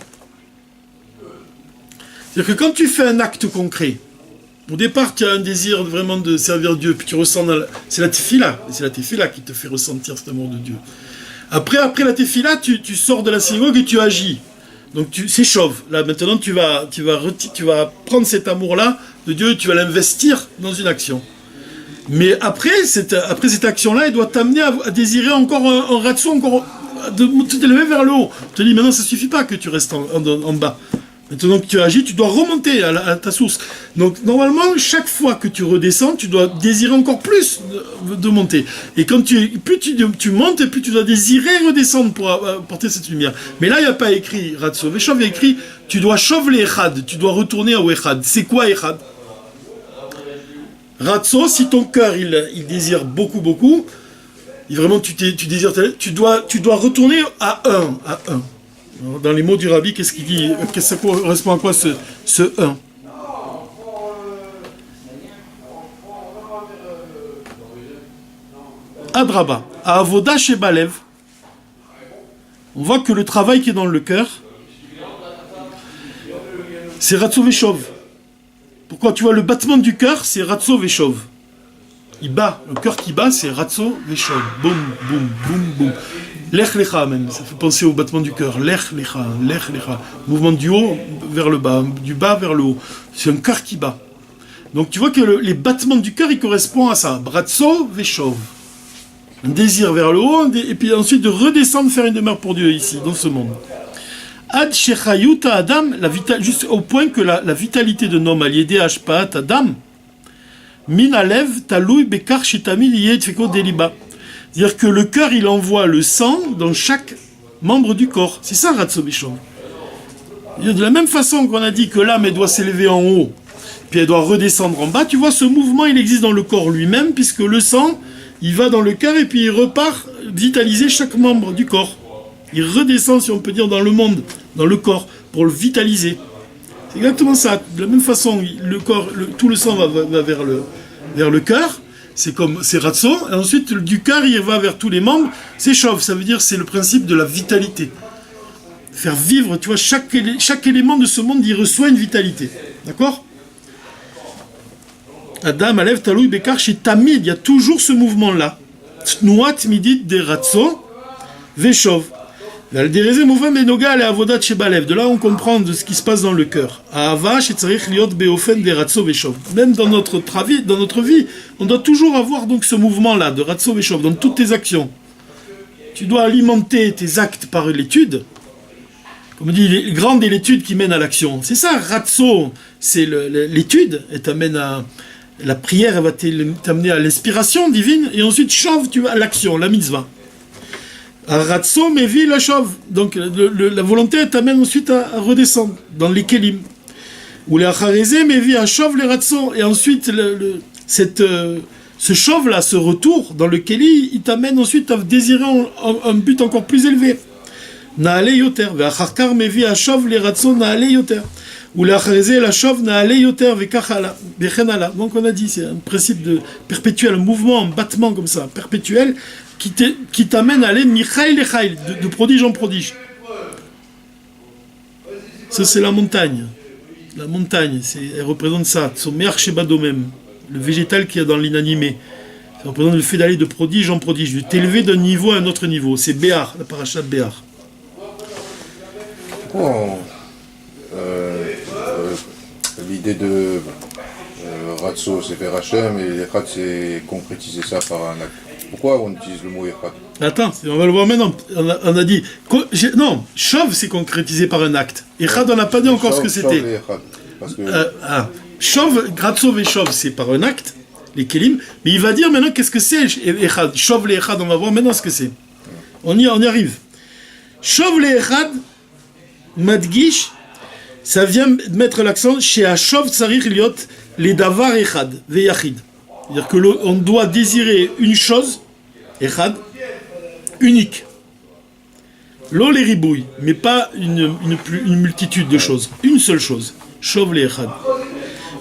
C'est-à-dire que quand tu fais un acte concret, au départ tu as un désir vraiment de servir Dieu, puis tu ressens, c'est la tefila qui te fait ressentir cet amour de Dieu. Après la tefila, tu sors de la synagogue et tu agis. Donc c'est chauve. Là maintenant tu vas prendre cet amour-là de Dieu et tu vas l'investir dans une action. Mais après cette action-là, elle doit t'amener à désirer encore un ratso, encore de t'élever vers le haut. Tu te dis maintenant ça suffit pas que tu restes en bas. Maintenant que tu agis, tu dois remonter à ta source. Donc, normalement, chaque fois que tu redescends, tu dois désirer encore plus de monter. Et plus tu montes, et plus tu dois désirer redescendre pour apporter cette lumière. Mais là, il n'y a pas écrit Ratso Veshov, il y a écrit tu dois Shov l'Echad, tu dois retourner au Echad. C'est quoi Echad ? Ratso, si ton cœur, il désire beaucoup, beaucoup, et vraiment tu désires, tu dois retourner à un. Dans les mots du Rabbi, qu'est-ce qu'il dit ? Ça correspond à quoi ce 1 ? Adraba, à Avoda chez Balev, on voit que le travail qui est dans le cœur, c'est Ratso Veshov. Pourquoi? Tu vois, le battement du cœur, c'est Ratso Veshov. Il bat, le cœur qui bat, c'est Ratso Veshov. Boum, boum, boum, boum. Lech Lecha même, ça fait penser au battement du cœur. Lech Lecha, Lech Lecha. Mouvement du haut vers le bas, du bas vers le haut. C'est un cœur qui bat. Donc tu vois que les battements du cœur, ils correspondent à ça. Ratso Veshov. Un désir vers le haut, et puis ensuite de redescendre, faire une demeure pour Dieu ici, dans ce monde. Ad Shechayuta Adam, juste au point que la vitalité de l'homme, Aliédé Ashpaat Adam, Min Alev Taloui Bekar Shitamil Yed Feko Deliba. C'est-à-dire que le cœur, il envoie le sang dans chaque membre du corps. C'est ça, Ratso Veshov. De la même façon qu'on a dit que l'âme, elle doit s'élever en haut, puis elle doit redescendre en bas, tu vois, ce mouvement, il existe dans le corps lui-même, puisque le sang, il va dans le cœur et puis il repart vitaliser chaque membre du corps. Il redescend, si on peut dire, dans le monde, dans le corps, pour le vitaliser. C'est exactement ça. De la même façon, le corps, tout le sang va vers le cœur. C'est Ratso, et ensuite du cœur il va vers tous les membres, c'est Shov, ça veut dire c'est le principe de la vitalité. Faire vivre, tu vois, chaque élément de ce monde il reçoit une vitalité. D'accord? Adam, Alev, Taloui, Bekar, chez Tamid, il y a toujours ce mouvement-là. Tnuat midit de Ratso, Veshov. De là, on comprend de ce qui se passe dans le cœur. Même dans notre vie, on doit toujours avoir donc ce mouvement-là de Ratso Veshov dans toutes tes actions. Tu dois alimenter tes actes par l'étude. Comme on dit, grande est l'étude qui mène à l'action. C'est ça, Ratso, c'est l'étude, et t'amène à la prière, elle va t'amener à l'inspiration divine, et ensuite Shov, tu vas à l'action, la mitzvah. Ratso mevi la shov. Donc la volonté t'amène ensuite à redescendre dans les kelim. Ou les achareze mevi à shov les ratso. Et ensuite ce shov là, ce retour dans le keli, il t'amène ensuite à désirer un but encore plus élevé. Naale yoter. Ve'acharkar mevi à shov les ratso naale yoter. Ou les achareze la shov naale yoter ve'kachala bechenala. Donc on a dit c'est un principe de perpétuel, un mouvement, un battement comme ça, perpétuel. Qui t'amène à aller Michaïl et Chaïl, de prodige en prodige. Ça, c'est la montagne. La montagne, elle représente ça. Son meilleur Shebado même, le végétal qu'il y a dans l'inanimé. Ça représente le fait d'aller de prodige en prodige, de t'élever d'un niveau à un autre niveau. C'est Béar, la paracha de Béar. L'idée de Ratso, c'est faire Hachem, et Echad, c'est concrétiser ça par un acte. Pourquoi on utilise le mot Echad? Attends, on va le voir maintenant. On a dit... Non, Shov, c'est concrétisé par un acte. Echad, on n'a pas dit encore ce que c'était. Shov, Ratso et Shov, c'est par un acte, les Kelim. Mais il va dire maintenant qu'est-ce que c'est Echad. Shov le Echad, on va voir maintenant ce que c'est. On y arrive. Shov le Echad, Madgish, ça vient mettre l'accent chez Ashov Tsarich Liot, les Davar Echad, Veyachid. C'est-à-dire qu'on doit désirer une chose, Echad, unique. L'ol et ribouille, mais pas une multitude de choses. Une seule chose. Shov le Echad.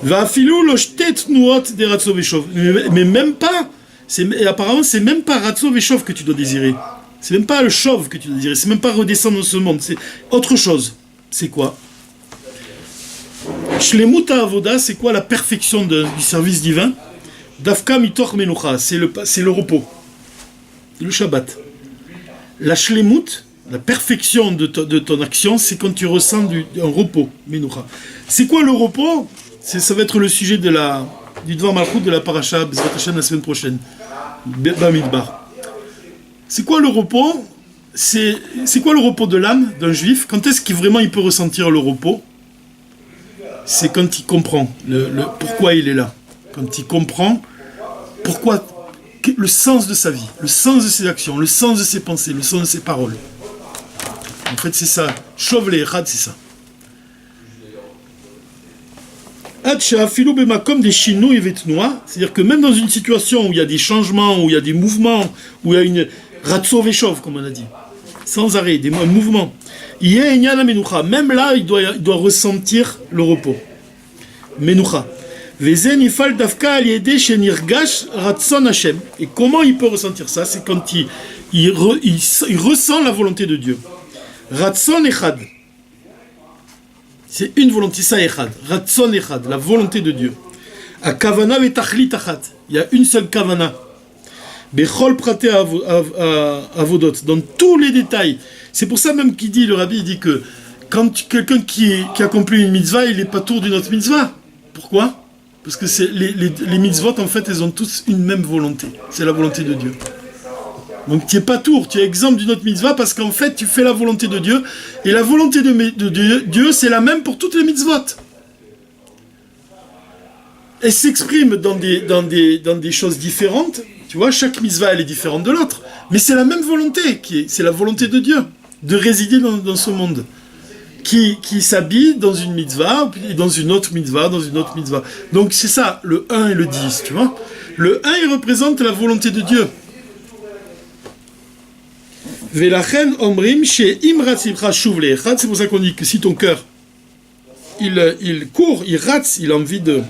Va'afilou lo shtet nuot de Ratso Veshov. Mais même pas, apparemment, c'est même pas Ratso Veshov que tu dois désirer. C'est même pas le Shov que tu dois désirer. C'est même pas redescendre dans ce monde. C'est autre chose. C'est quoi? Shlemut Avoda, c'est quoi la perfection du service divin? Dafka mitoch menucha, c'est le repos, le Shabbat. La shlemut, la perfection de ton action, c'est quand tu ressens un repos, menucha. C'est quoi le repos? Ça va être le sujet du Dvar Malchut de la paracha Bezrat Hashem la semaine prochaine, Bamidbar. C'est quoi le repos? C'est quoi le repos de l'âme d'un juif? Quand est-ce qu'il vraiment il peut ressentir le repos? C'est quand il comprend pourquoi il est là. Quand il comprend pourquoi, le sens de sa vie, le sens de ses actions, le sens de ses pensées, le sens de ses paroles. En fait, c'est ça. Shov le Echad, c'est ça. C'est-à-dire que même dans une situation où il y a des changements, où il y a des mouvements, où il y a une Ratso Veshov, comme on a dit, sans arrêt, des mouvements, même là, il doit ressentir le repos. Menucha. Et comment il peut ressentir ça? C'est quand il ressent la volonté de Dieu. Ratson Echad. C'est une volonté, ça echad. Ratson echad, la volonté de Dieu. A kavana vetachlit achat. Il y a une seule kavana. Bechol prate avodot. Dans tous les détails. C'est pour ça même qu'il dit, le rabbi, il dit que quand quelqu'un qui accomplit une mitzvah, il n'est pas tour d'une autre mitzvah. Pourquoi? Parce que les mitzvot, en fait, elles ont tous une même volonté. C'est la volonté de Dieu. Donc tu n'es pas tour, tu es exempt d'une autre mitzvah parce qu'en fait, tu fais la volonté de Dieu. Et la volonté de Dieu, c'est la même pour toutes les mitzvot. Elle s'exprime dans des choses différentes. Tu vois, chaque mitzvah, elle est différente de l'autre. Mais c'est la même volonté, c'est la volonté de Dieu, de résider dans ce monde. Qui s'habille dans une mitzvah, puis dans une autre mitzvah, dans une autre mitzvah. Donc c'est ça, le 1 et le 10, tu vois. Le 1, il représente la volonté de Dieu. Velachen omrim chez imratzibra shuv leechad. C'est pour ça qu'on dit que si ton cœur, il court, il rate, il a envie de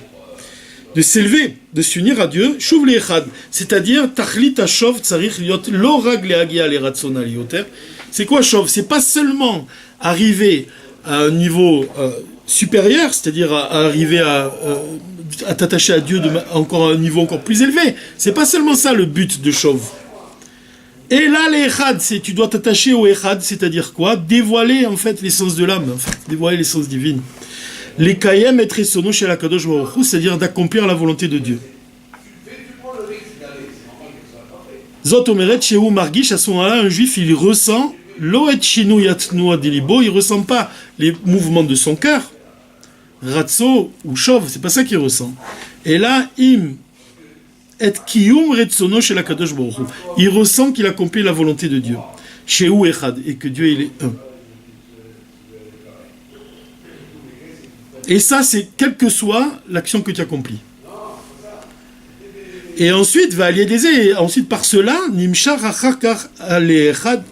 s'élever, de s'unir à Dieu, shuv leechad. C'est-à-dire, tachlit hashov tzarich liot lo rag lehagia leratzon alioter. C'est quoi shov? C'est pas seulement arriver à un niveau supérieur, c'est-à-dire à arriver à t'attacher à Dieu encore à un niveau encore plus élevé. C'est pas seulement ça le but de shov. Et là, l'Echad, c'est tu dois t'attacher au Echad, c'est-à-dire quoi? Dévoiler en fait l'essence de l'âme, en fait, dévoiler l'essence divine. Les Kayem et sono chez la Kadosh Baruch Hu, c'est-à-dire d'accomplir la volonté de Dieu. Zot omeret shehu margish, à ce moment-là, un juif, il ressent Loet shinu yatnu adilibo, il ressent pas les mouvements de son cœur. Ratso ou Shov, c'est pas ça qu'il ressent. Et là, im et kiyum retsono chez la Kadosh Baruch Hu. Il ressent qu'il accomplit la volonté de Dieu. Shehu echad, et que Dieu il est un. Et ça, c'est quelle que soit l'action que tu accomplis. Et ensuite, va allier ensuite par cela, nimshar achakar alechad.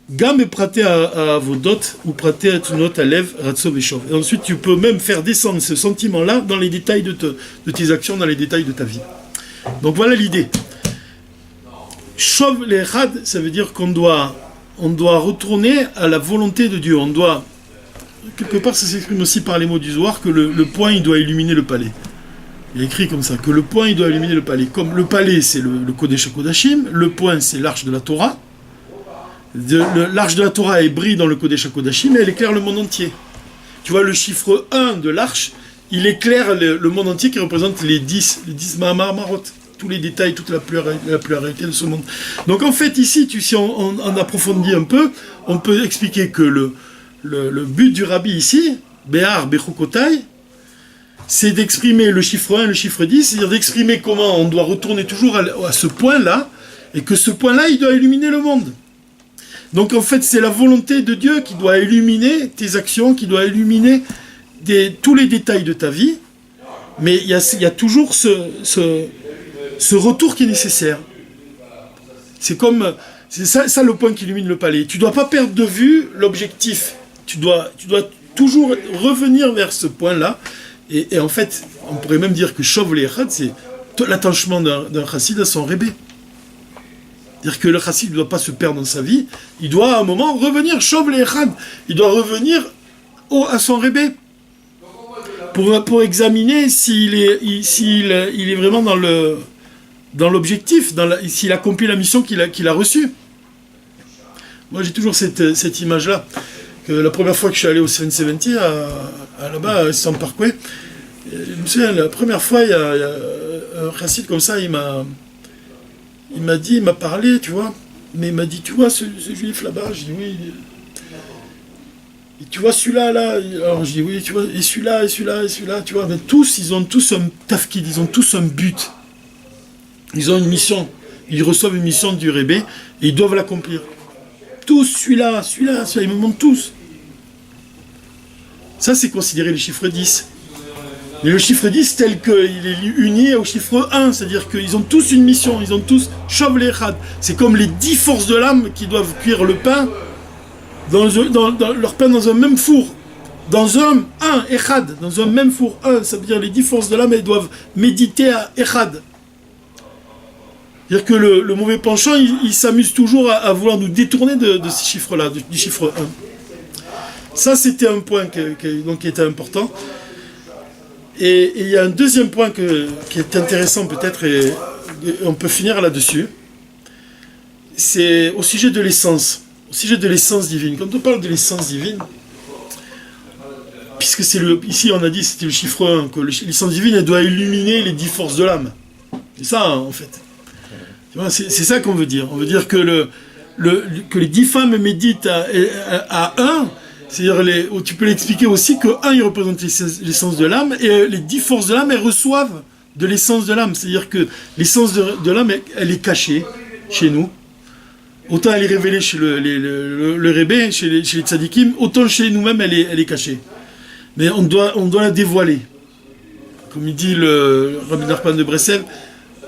Gam et praté à vos dots ou praté à ton à lèvres, ratso veshov. Et ensuite, tu peux même faire descendre ce sentiment-là dans les détails de tes actions, dans les détails de ta vie. Donc voilà l'idée. Shov lechad, ça veut dire qu'on doit retourner à la volonté de Dieu. On doit, quelque part, ça s'exprime aussi par les mots du Zohar, que le poing, il doit illuminer le palais. Il est écrit comme ça, que le poing, il doit illuminer le palais. Comme le palais, c'est le Kodesh HaKodashim, le poing, c'est l'arche de la Torah. L'arche de la Torah, elle brille dans le Kodesh HaKodashim, mais elle éclaire le monde entier. Tu vois, le chiffre 1 de l'arche, il éclaire le monde entier qui représente les 10 Mahamar Marot, tous les détails, toute la pluralité de ce monde. Donc en fait, ici, si on approfondit un peu, on peut expliquer que le but du rabbi ici, Behar Bechukotai, c'est d'exprimer le chiffre 1 et le chiffre 10, c'est-à-dire d'exprimer comment on doit retourner toujours à ce point-là, et que ce point-là, il doit illuminer le monde. Donc en fait, c'est la volonté de Dieu qui doit illuminer tes actions, qui doit illuminer tous les détails de ta vie, mais il y a toujours ce retour qui est nécessaire. C'est ça le point qui illumine le palais. Tu ne dois pas perdre de vue l'objectif. Tu dois toujours revenir vers ce point-là. Et en fait, on pourrait même dire que Shov Le'echad, c'est l'attachement d'un chassid à son rébé. C'est-à-dire que le chassid ne doit pas se perdre dans sa vie, il doit à un moment revenir, Shov Le'echad, il doit revenir à son rébé, pour examiner s'il est vraiment dans l'objectif, s'il accomplit la mission qu'il a reçue. Moi j'ai toujours cette image-là, que la première fois que je suis allé au 770, là-bas, à San Parkway, je me souviens, la première fois, il y a un chassid comme ça, il m'a parlé, tu vois, mais il m'a dit, tu vois, ce juif là-bas, je dis oui, et tu vois celui-là, là, alors je dis oui, tu vois, et celui-là, tu vois, mais ils ont tous un tafkid, ils ont tous un but, ils ont une mission, ils reçoivent une mission du Rébé, et ils doivent l'accomplir. Tous, celui-là, ils me montrent tous. Ça, c'est considéré le chiffre 10. Et le chiffre 10, tel qu'il est uni au chiffre 1, c'est-à-dire qu'ils ont tous une mission, ils ont tous Shov Le'echad. C'est comme les 10 forces de l'âme qui doivent cuire le pain, leur pain dans un même four. Dans un Echad, dans un même four, ça veut dire les 10 forces de l'âme, elles doivent méditer à Echad. C'est-à-dire que le mauvais penchant, il s'amuse toujours à vouloir nous détourner de ces chiffres-là, du chiffre 1. Ça, c'était un point donc, qui était important. Et il y a un deuxième point qui est intéressant peut-être, et on peut finir là-dessus. C'est au sujet de l'essence. Au sujet de l'essence divine. Quand on parle de l'essence divine, puisque ici on a dit c'était le chiffre 1, que l'essence divine elle doit illuminer les 10 forces de l'âme. C'est ça hein, en fait. C'est ça qu'on veut dire. On veut dire que que les 10 femmes méditent à 1, c'est-à-dire tu peux l'expliquer aussi que 1 il représente l'essence de l'âme et les 10 forces de l'âme elles reçoivent de l'essence de l'âme. C'est-à-dire que l'essence de l'âme elle est cachée chez nous. Autant elle est révélée chez le Rébé, chez les tzadikim, autant chez nous-mêmes elle est cachée. Mais on doit la dévoiler. Comme il dit le Rabbi Nachman de Breslev,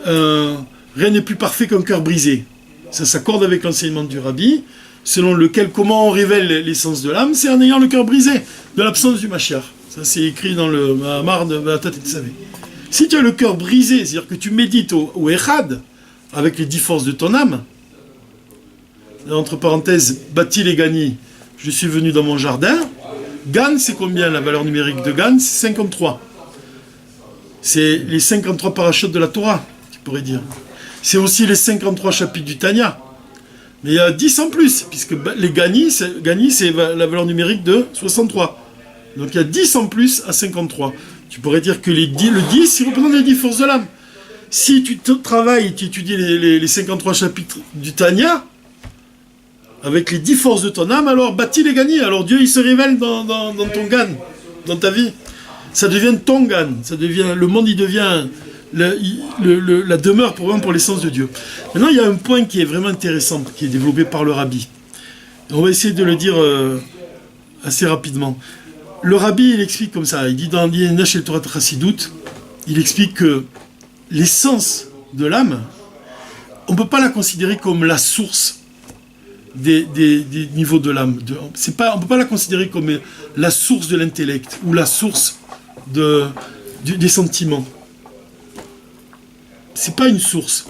rien n'est plus parfait qu'un cœur brisé. Ça s'accorde avec l'enseignement du Rabbi, selon lequel comment on révèle l'essence de l'âme, c'est en ayant le cœur brisé, de l'absence du Mashiach. Ça c'est écrit dans le Mahamar de Vatat et Tsavé. Si tu as le cœur brisé, c'est-à-dire que tu médites au Echad, avec les 10 forces de ton âme, entre parenthèses, Bati les Gani, je suis venu dans mon jardin. Gan, c'est combien la valeur numérique de Gan? C'est 53. C'est les 53 parachutes de la Torah, tu pourrais dire. C'est aussi les 53 chapitres du Tanya. Mais il y a 10 en plus, puisque les Gani, c'est la valeur numérique de 63. Donc il y a 10 en plus à 53. Tu pourrais dire que le 10, il représente les 10 forces de l'âme. Si tu travailles, tu étudies les 53 chapitres du Tanya, avec les 10 forces de ton âme, alors bâtis les gagnés. Alors Dieu, il se révèle dans ton gan, dans ta vie. Ça devient ton gan. Le monde, il devient la demeure pour l'essence de Dieu. Maintenant, il y a un point qui est vraiment intéressant, qui est développé par le Rabbi. On va essayer de le dire assez rapidement. Le Rabbi, il explique comme ça. Il dit dans Nash el Torah Chassidut, il explique que l'essence de l'âme, on ne peut pas la considérer comme la source des niveaux de l'âme. On ne peut pas la considérer comme la source de l'intellect ou la source des sentiments. C'est pas une source.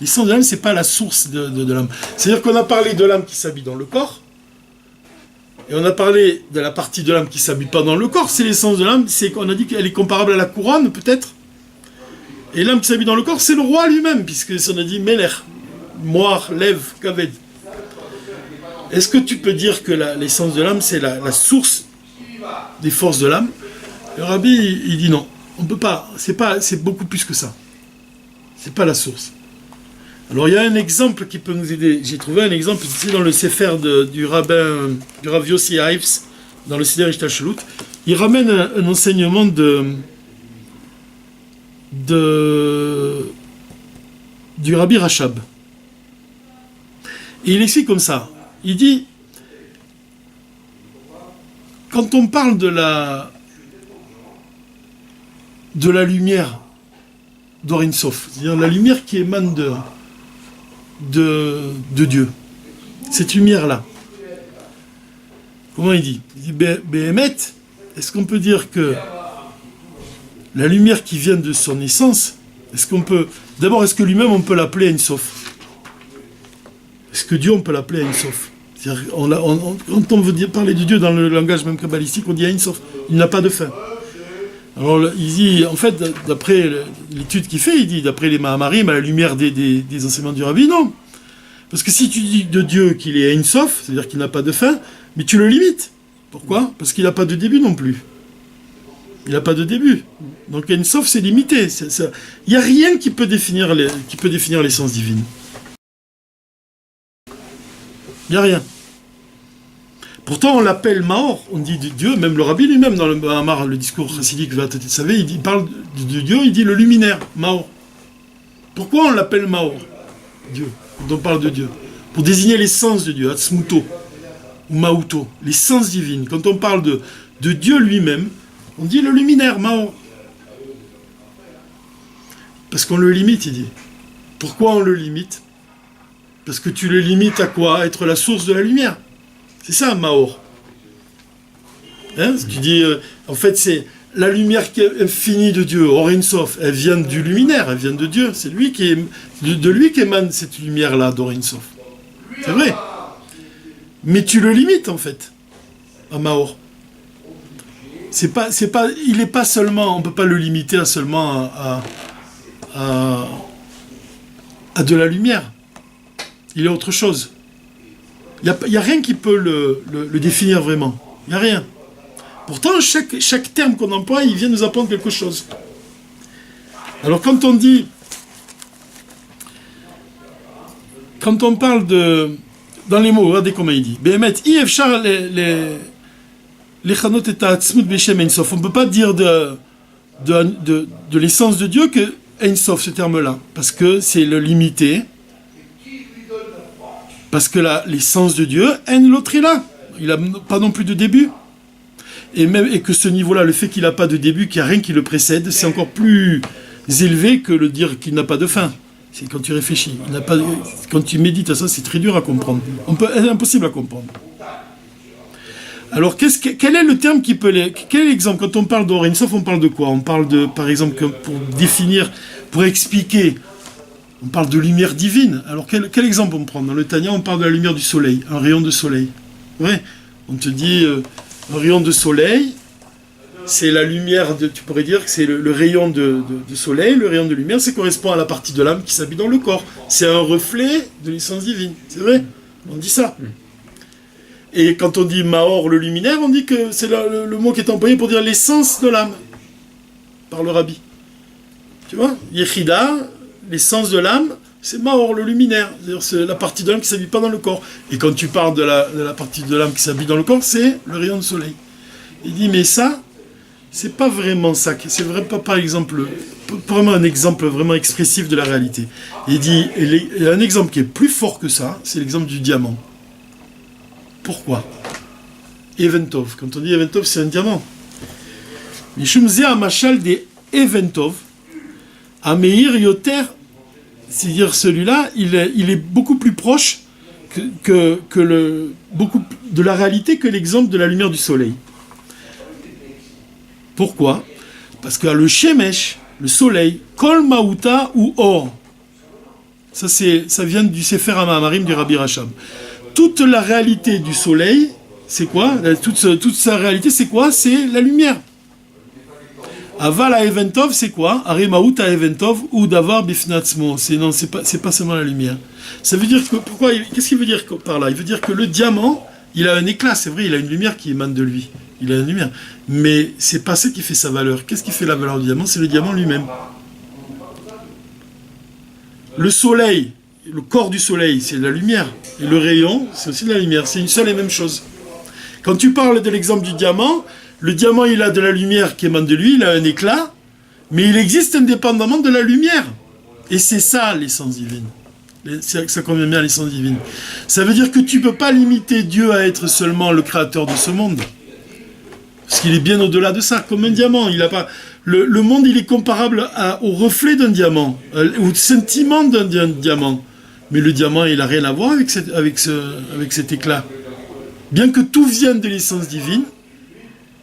L'essence de l'âme, c'est pas la source de l'âme. C'est-à-dire qu'on a parlé de l'âme qui s'habille dans le corps, et on a parlé de la partie de l'âme qui s'habille pas dans le corps. C'est l'essence de l'âme. On a dit qu'elle est comparable à la couronne, peut-être. Et l'âme qui s'habille dans le corps, c'est le roi lui-même, puisque on a dit Meler, Moar, Lev, Kaved. Est-ce que tu peux dire que l'essence de l'âme, c'est la source des forces de l'âme? Le Rabbi, il dit non. On peut pas. C'est beaucoup plus que ça. C'est pas la source. Alors il y a un exemple qui peut nous aider. J'ai trouvé un exemple ici dans le Sefer du Rav Yossi Ives, dans le Seder Ishtalshelut. Il ramène un enseignement du Rabbi Rachab. Et il explique comme ça. Il dit, quand on parle de la lumière d'Or Ein Sof, c'est-à-dire la lumière qui émane de Dieu, cette lumière-là, comment il dit? Il dit, Béhémet, est-ce qu'on peut dire que la lumière qui vient de son essence, est-ce que lui-même on peut l'appeler Ein Sof? Est-ce que Dieu on peut l'appeler Ein Sof? Quand on veut parler de Dieu dans le langage même kabbalistique, on dit Ein Sof. Il n'a pas de fin. Alors il dit, en fait, d'après l'étude qu'il fait, il dit, d'après les Mahamarim, à la lumière des enseignements du Rabbi, non. Parce que si tu dis de Dieu qu'il est Ein Sof, c'est-à-dire qu'il n'a pas de fin, mais tu le limites. Pourquoi? Parce qu'il n'a pas de début non plus. Il n'a pas de début. Donc Ein Sof, c'est limité. Il n'y a rien qui peut définir l'essence divine. Il n'y a rien. Pourtant, on l'appelle Maor, on dit de Dieu, même le Rabbi lui-même, dans le discours chassidique, vous savez, il parle de Dieu, il dit le luminaire, Maor. Pourquoi on l'appelle Maor, Dieu, quand on parle de Dieu? Pour désigner l'essence de Dieu, Atzmuto, ou Mauto, l'essence divine. Quand on parle de Dieu lui-même, on dit le luminaire, Maor. Parce qu'on le limite, il dit. Pourquoi on le limite? Parce que tu le limites à quoi? À être la source de la lumière. C'est ça, Maor. Hein? Tu dis, en fait, c'est la lumière qui est infinie de Dieu, Or Ein Sof, elle vient du luminaire, elle vient de Dieu. C'est lui de lui qu'émane cette lumière-là, d'Or Ein Sof. C'est vrai. Mais tu le limites, en fait. à Mahor. Il n'est pas seulement, on ne peut pas le limiter à seulement à de la lumière. Il est autre chose. Il n'y a rien qui peut le définir vraiment. Il n'y a rien. Pourtant, chaque terme qu'on emploie, il vient nous apprendre quelque chose. Alors quand on parle dans les mots, regardez comment il dit. On ne peut pas dire de l'essence de Dieu que Ein Sof, ce terme-là, parce que c'est le limité, parce que l'essence de Dieu, l'autre est là. Il n'a pas non plus de début. Et que ce niveau-là, le fait qu'il n'a pas de début, qu'il n'y a rien qui le précède, c'est encore plus élevé que le dire qu'il n'a pas de fin. C'est quand tu réfléchis. Quand tu médites à ça, c'est très dur à comprendre. C'est impossible à comprendre. Alors, quel est le terme qui peut... Quel est l'exemple? Quand on parle d'Or Ein Sof, on parle de quoi? On parle de, par exemple, pour définir, pour expliquer, on parle de lumière divine. Alors, quel exemple on prend? Dans le Tanya, on parle de la lumière du soleil, un rayon de soleil. Ouais. On te dit, un rayon de soleil, c'est la lumière, tu pourrais dire que c'est le rayon de soleil, le rayon de lumière, ça correspond à la partie de l'âme qui s'habille dans le corps. C'est un reflet de l'essence divine. C'est vrai? On dit ça. Et quand on dit Mahor, le luminaire, on dit que c'est le mot qui est employé pour dire l'essence de l'âme, par le rabbi. Tu vois? Yechida, l'essence de l'âme, c'est Mahor, le luminaire. C'est-à-dire c'est la partie de l'âme qui ne s'habille pas dans le corps. Et quand tu parles de la partie de l'âme qui s'habille dans le corps, c'est le rayon de soleil. Il dit, mais ça, c'est pas vraiment ça. C'est vraiment pas, par exemple, vraiment un exemple vraiment expressif de la réalité. Il dit, il y a un exemple qui est plus fort que ça, c'est l'exemple du diamant. Pourquoi? Eventov. Quand on dit Eventov, c'est un diamant. Mishum Zeh Machal des Eventov, Ameir Yoter, c'est-à-dire celui-là, il est beaucoup plus proche beaucoup de la réalité que l'exemple de la lumière du soleil. Pourquoi? Parce que le Shemesh, le soleil, Kol Maouta ou Or, ça vient du Sefer HaMaamarim du Rabbi Racham. Toute la réalité du soleil, c'est quoi? Toute sa réalité, c'est quoi? C'est la lumière. Aval à Eventov, c'est quoi? Aremaout à Eventov ou Davar Bifnatzmo. C'est pas seulement la lumière. Ça veut dire que, qu'est-ce qu'il veut dire par là? Il veut dire que le diamant, il a un éclat, c'est vrai, il a une lumière qui émane de lui. Il a une lumière. Mais c'est pas ça qui fait sa valeur. Qu'est-ce qui fait la valeur du diamant? C'est le diamant lui-même. Le soleil, le corps du soleil, c'est de la lumière. Et le rayon, c'est aussi de la lumière. C'est une seule et même chose. Quand tu parles de l'exemple du diamant, le diamant, il a de la lumière qui émane de lui, il a un éclat, mais il existe indépendamment de la lumière. Et c'est ça, l'essence divine. Ça convient bien à l'essence divine. Ça veut dire que tu ne peux pas limiter Dieu à être seulement le créateur de ce monde. Parce qu'il est bien au-delà de ça, comme un diamant. Il a pas... le monde, il est comparable au reflet d'un diamant, au sentiment d'un diamant. Mais le diamant, il n'a rien à voir avec cet éclat. Bien que tout vienne de l'essence divine,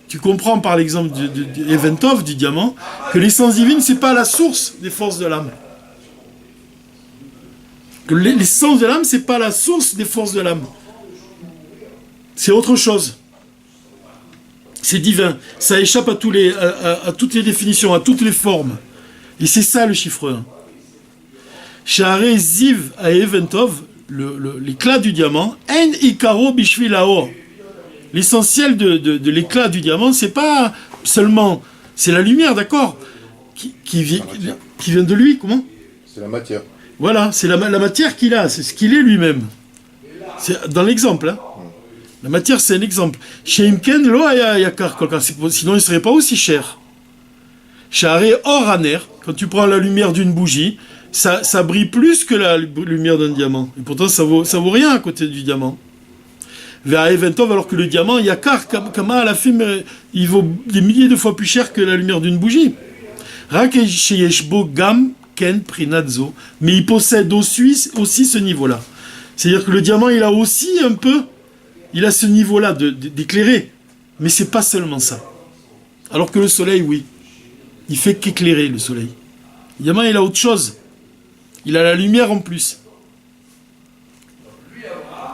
tu comprends par l'exemple du Eventov, du diamant, que l'essence divine, ce n'est pas la source des forces de l'âme. Que l'essence de l'âme, ce n'est pas la source des forces de l'âme. C'est autre chose. C'est divin. Ça échappe à toutes les définitions, à toutes les formes. Et c'est ça le chiffre 1. Sha'arei Ziv à Eventov, l'éclat du diamant, En Ikaro Bishvil Haor. L'essentiel de l'éclat du diamant, c'est pas seulement... C'est la lumière, d'accord, qui vient de lui, comment? C'est la matière. Voilà, c'est la matière qu'il a, c'est ce qu'il est lui-même. C'est dans l'exemple, hein. La matière, c'est un exemple. Sheimken lo yakar kolkar, sinon il ne serait pas aussi cher. Sha'arei Or Haner, quand tu prends la lumière d'une bougie, ça brille plus que la lumière d'un diamant. Et pourtant, ça vaut rien à côté du diamant. Vers Eventov, alors que le diamant, Yakar, Kama à la fin, il vaut des milliers de fois plus cher que la lumière d'une bougie. Rak Sheyeshbo Gam Ken Prinadzo. Mais il possède aussi ce niveau-là. C'est-à-dire que le diamant, il a aussi un peu, il a ce niveau-là d'éclairer. Mais c'est pas seulement ça. Alors que le soleil, oui. Il fait qu'éclairer, le soleil. Le diamant, il a autre chose. Il a la lumière en plus.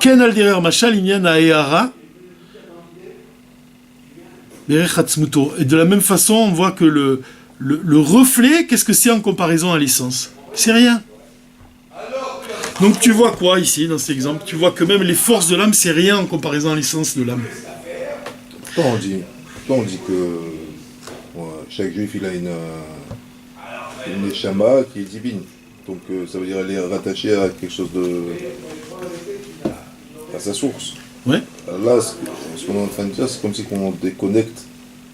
Ken alderer machal inyan aehara Berechatzmuto. Et de la même façon, on voit que le reflet, qu'est-ce que c'est en comparaison à l'essence? C'est rien. Donc tu vois quoi ici, dans cet exemple? Tu vois que même les forces de l'âme, c'est rien en comparaison à l'essence de l'âme. Pourtant on dit que chaque juif il a une neshama qui est divine. Donc ça veut dire qu'elle est rattachée à quelque chose à sa source. Ouais. Là, ce qu'on est en train de dire, c'est comme si on déconnecte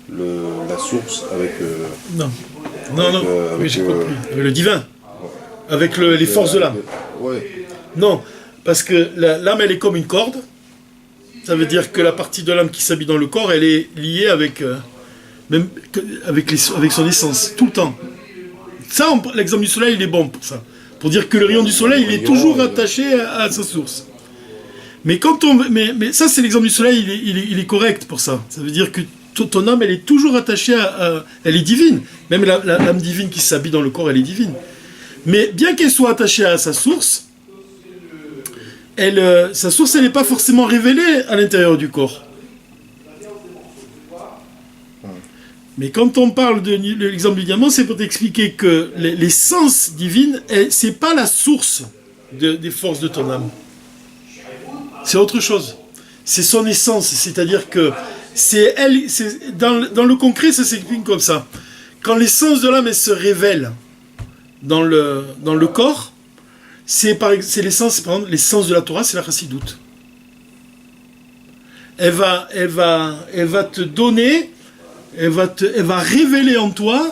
la source avec... Non, avec, oui, j'ai compris. Avec le divin. Avec les forces de l'âme. Ouais. Non, parce que l'âme, elle est comme une corde. Ça veut dire que la partie de l'âme qui s'habille dans le corps, elle est liée avec son essence, tout le temps. Ça, l'exemple du soleil, il est bon pour ça. Pour dire que le rayon du soleil, il est toujours attaché à sa source. Mais mais ça, c'est l'exemple du soleil, il est correct pour ça. Ça veut dire que ton âme, elle est toujours attachée elle est divine. Même l'âme divine qui s'habille dans le corps, elle est divine. Mais bien qu'elle soit attachée à sa source, sa source, elle n'est pas forcément révélée à l'intérieur du corps. Mais quand on parle de l'exemple du diamant, c'est pour t'expliquer que l'essence divine, c'est pas la source des forces de ton âme. C'est autre chose. C'est son essence, c'est-à-dire que dans le concret, ça s'explique comme ça. Quand l'essence de l'âme, elle se révèle dans le corps, c'est l'essence, par exemple, l'essence de la Torah, c'est la chassidoute. Elle va te donner, elle va révéler en toi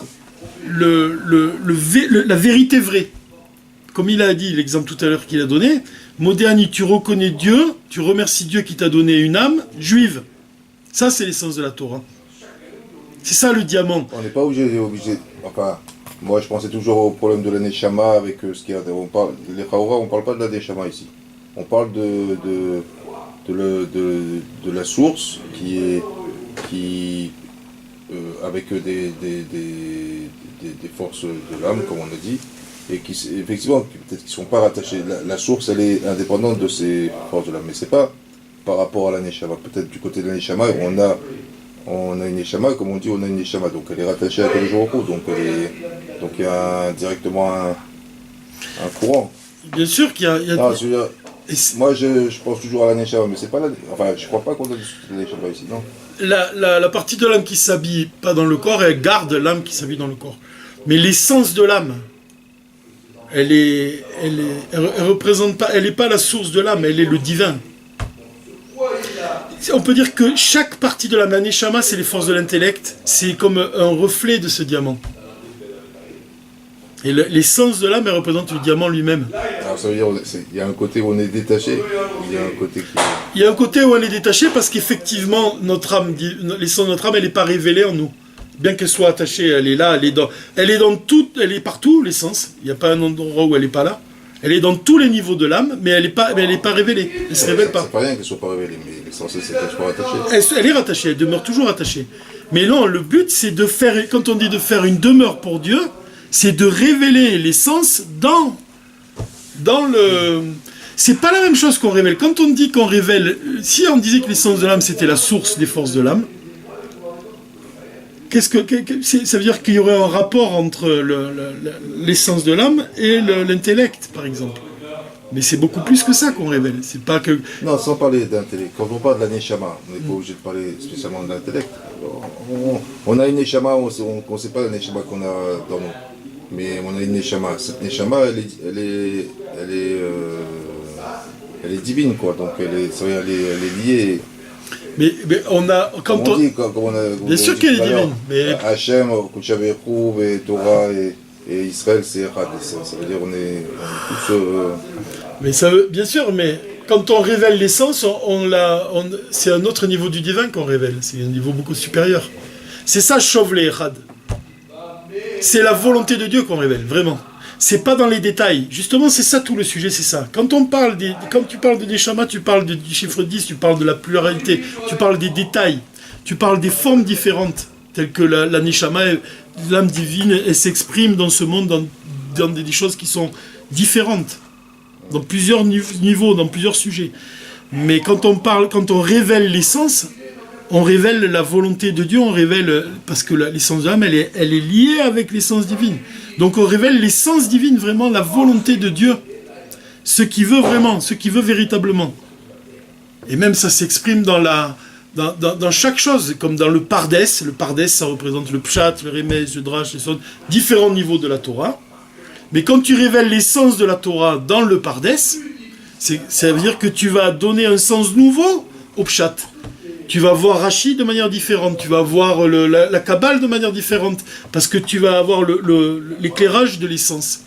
la vérité vraie. Comme il a dit, l'exemple tout à l'heure qu'il a donné, Modéani, tu reconnais Dieu, tu remercies Dieu qui t'a donné une âme juive. Ça, c'est l'essence de la Torah. C'est ça le diamant. On n'est pas obligé. Enfin, moi je pensais toujours au problème de la Neshama avec ce qu'il y a. Les Chaura, on ne parle pas de la Neshama ici. On parle de la source avec des forces de l'âme, comme on a dit, et qui effectivement peut-être qu'ils ne sont pas rattachés. La source, elle est indépendante de ces forces de l'âme, mais c'est pas par rapport à la Neshama. Peut-être du côté de la Neshama, on a une Neshama, comme on dit, on a une Neshama, donc elle est rattachée à quel jour au cours, donc il y a directement un courant. Bien sûr qu'il y a non, moi je pense toujours à la Neshama, mais c'est pas enfin je crois pas qu'on a discuté de la Neshama ici, non. La partie de l'âme qui s'habille pas dans le corps, elle garde l'âme qui s'habille dans le corps. Mais l'essence de l'âme, elle représente pas, elle n'est pas la source de l'âme, elle est le divin. On peut dire que chaque partie de l'âme, la Neshama, c'est les forces de l'intellect, c'est comme un reflet de ce diamant. Et l'essence de l'âme, elle représente le diamant lui-même. Alors ça veut dire il y a un côté où on est détaché, il y a un côté qui... Il y a un côté où on est détaché parce qu'effectivement, l'essence de notre âme, elle n'est pas révélée en nous. Bien qu'elle soit attachée, elle est là, elle est partout, l'essence. Il n'y a pas un endroit où elle n'est pas là. Elle est dans tous les niveaux de l'âme, mais elle n'est pas révélée. Elle ne se révèle pas. C'est pas rien qu'elle ne soit pas révélée, mais l'essentiel c'est qu'elle soit attachée. Elle est rattachée, elle demeure toujours attachée. Mais non, le but c'est de faire, quand on dit de faire une demeure pour Dieu, c'est de révéler l'essence dans le... C'est pas la même chose qu'on révèle. Quand on dit qu'on révèle... Si on disait que l'essence de l'âme c'était la source des forces de l'âme, ça veut dire qu'il y aurait un rapport entre l'essence de l'âme et l'intellect, par exemple. Mais c'est beaucoup plus que ça qu'on révèle. C'est pas que... Non, sans parler d'intellect. Quand on parle de la Neshama, on n'est pas obligé de parler spécialement de l'intellect. On a une Neshama, on ne sait pas la Neshama qu'on a dans nous. Mais on a une Neshama. Cette Neshama, elle est divine, quoi. Donc elle est liée... Mais on a... Quand on dit, bien sûr qu'elle est divine. Mais... Hachem, Kuchaveru, et Torah et Israël, c'est Echad. Ça veut dire on est tous... Mais ça veut... Bien sûr, mais quand on révèle l'essence, c'est un autre niveau du divin qu'on révèle. C'est un niveau beaucoup supérieur. C'est ça, Chauve les Echad. C'est la volonté de Dieu qu'on révèle, vraiment. C'est pas dans les détails. Justement, c'est ça tout le sujet, c'est ça. Quand tu parles de Neshama, tu parles du chiffre 10, tu parles de la pluralité, tu parles des détails, tu parles des formes différentes, telles que la Neshama, l'âme divine, elle s'exprime dans ce monde dans des choses qui sont différentes, dans plusieurs niveaux, dans plusieurs sujets. Mais quand on révèle l'essence, on révèle la volonté de Dieu, on révèle, parce que l'essence de l'âme, elle est liée avec l'essence divine. Donc on révèle l'essence divine, vraiment la volonté de Dieu, ce qu'il veut vraiment, ce qu'il veut véritablement. Et même ça s'exprime dans chaque chose, comme dans le Pardes. Le Pardes, ça représente le Pshat, le Remez, le Drash, les autres, différents niveaux de la Torah. Mais quand tu révèles l'essence de la Torah dans le Pardes, ça veut dire que tu vas donner un sens nouveau au Pshat. Tu vas voir Rashi de manière différente, tu vas voir la Kabbale de manière différente, parce que tu vas avoir l'éclairage de l'essence.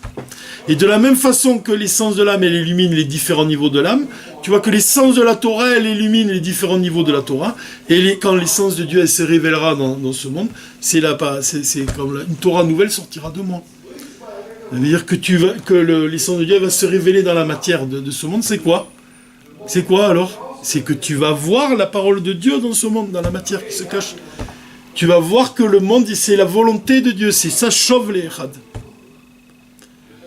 Et de la même façon que l'essence de l'âme, elle illumine les différents niveaux de l'âme, tu vois que l'essence de la Torah, elle illumine les différents niveaux de la Torah, et quand l'essence de Dieu, elle se révélera dans ce monde, c'est comme une Torah nouvelle sortira de moi. Ça veut dire que l'essence de Dieu va se révéler dans la matière de ce monde. C'est quoi? C'est quoi alors? C'est que tu vas voir la parole de Dieu dans ce monde, dans la matière qui se cache. Tu vas voir que le monde, c'est la volonté de Dieu, c'est ça, chauve les echad.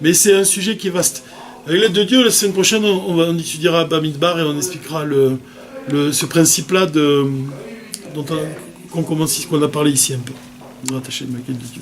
Mais c'est un sujet qui est vaste. Avec l'aide de Dieu, la semaine prochaine, on étudiera Bamidbar et on expliquera ce principe-là qu'on a parlé ici un peu. On va attacher le maquette de Dieu.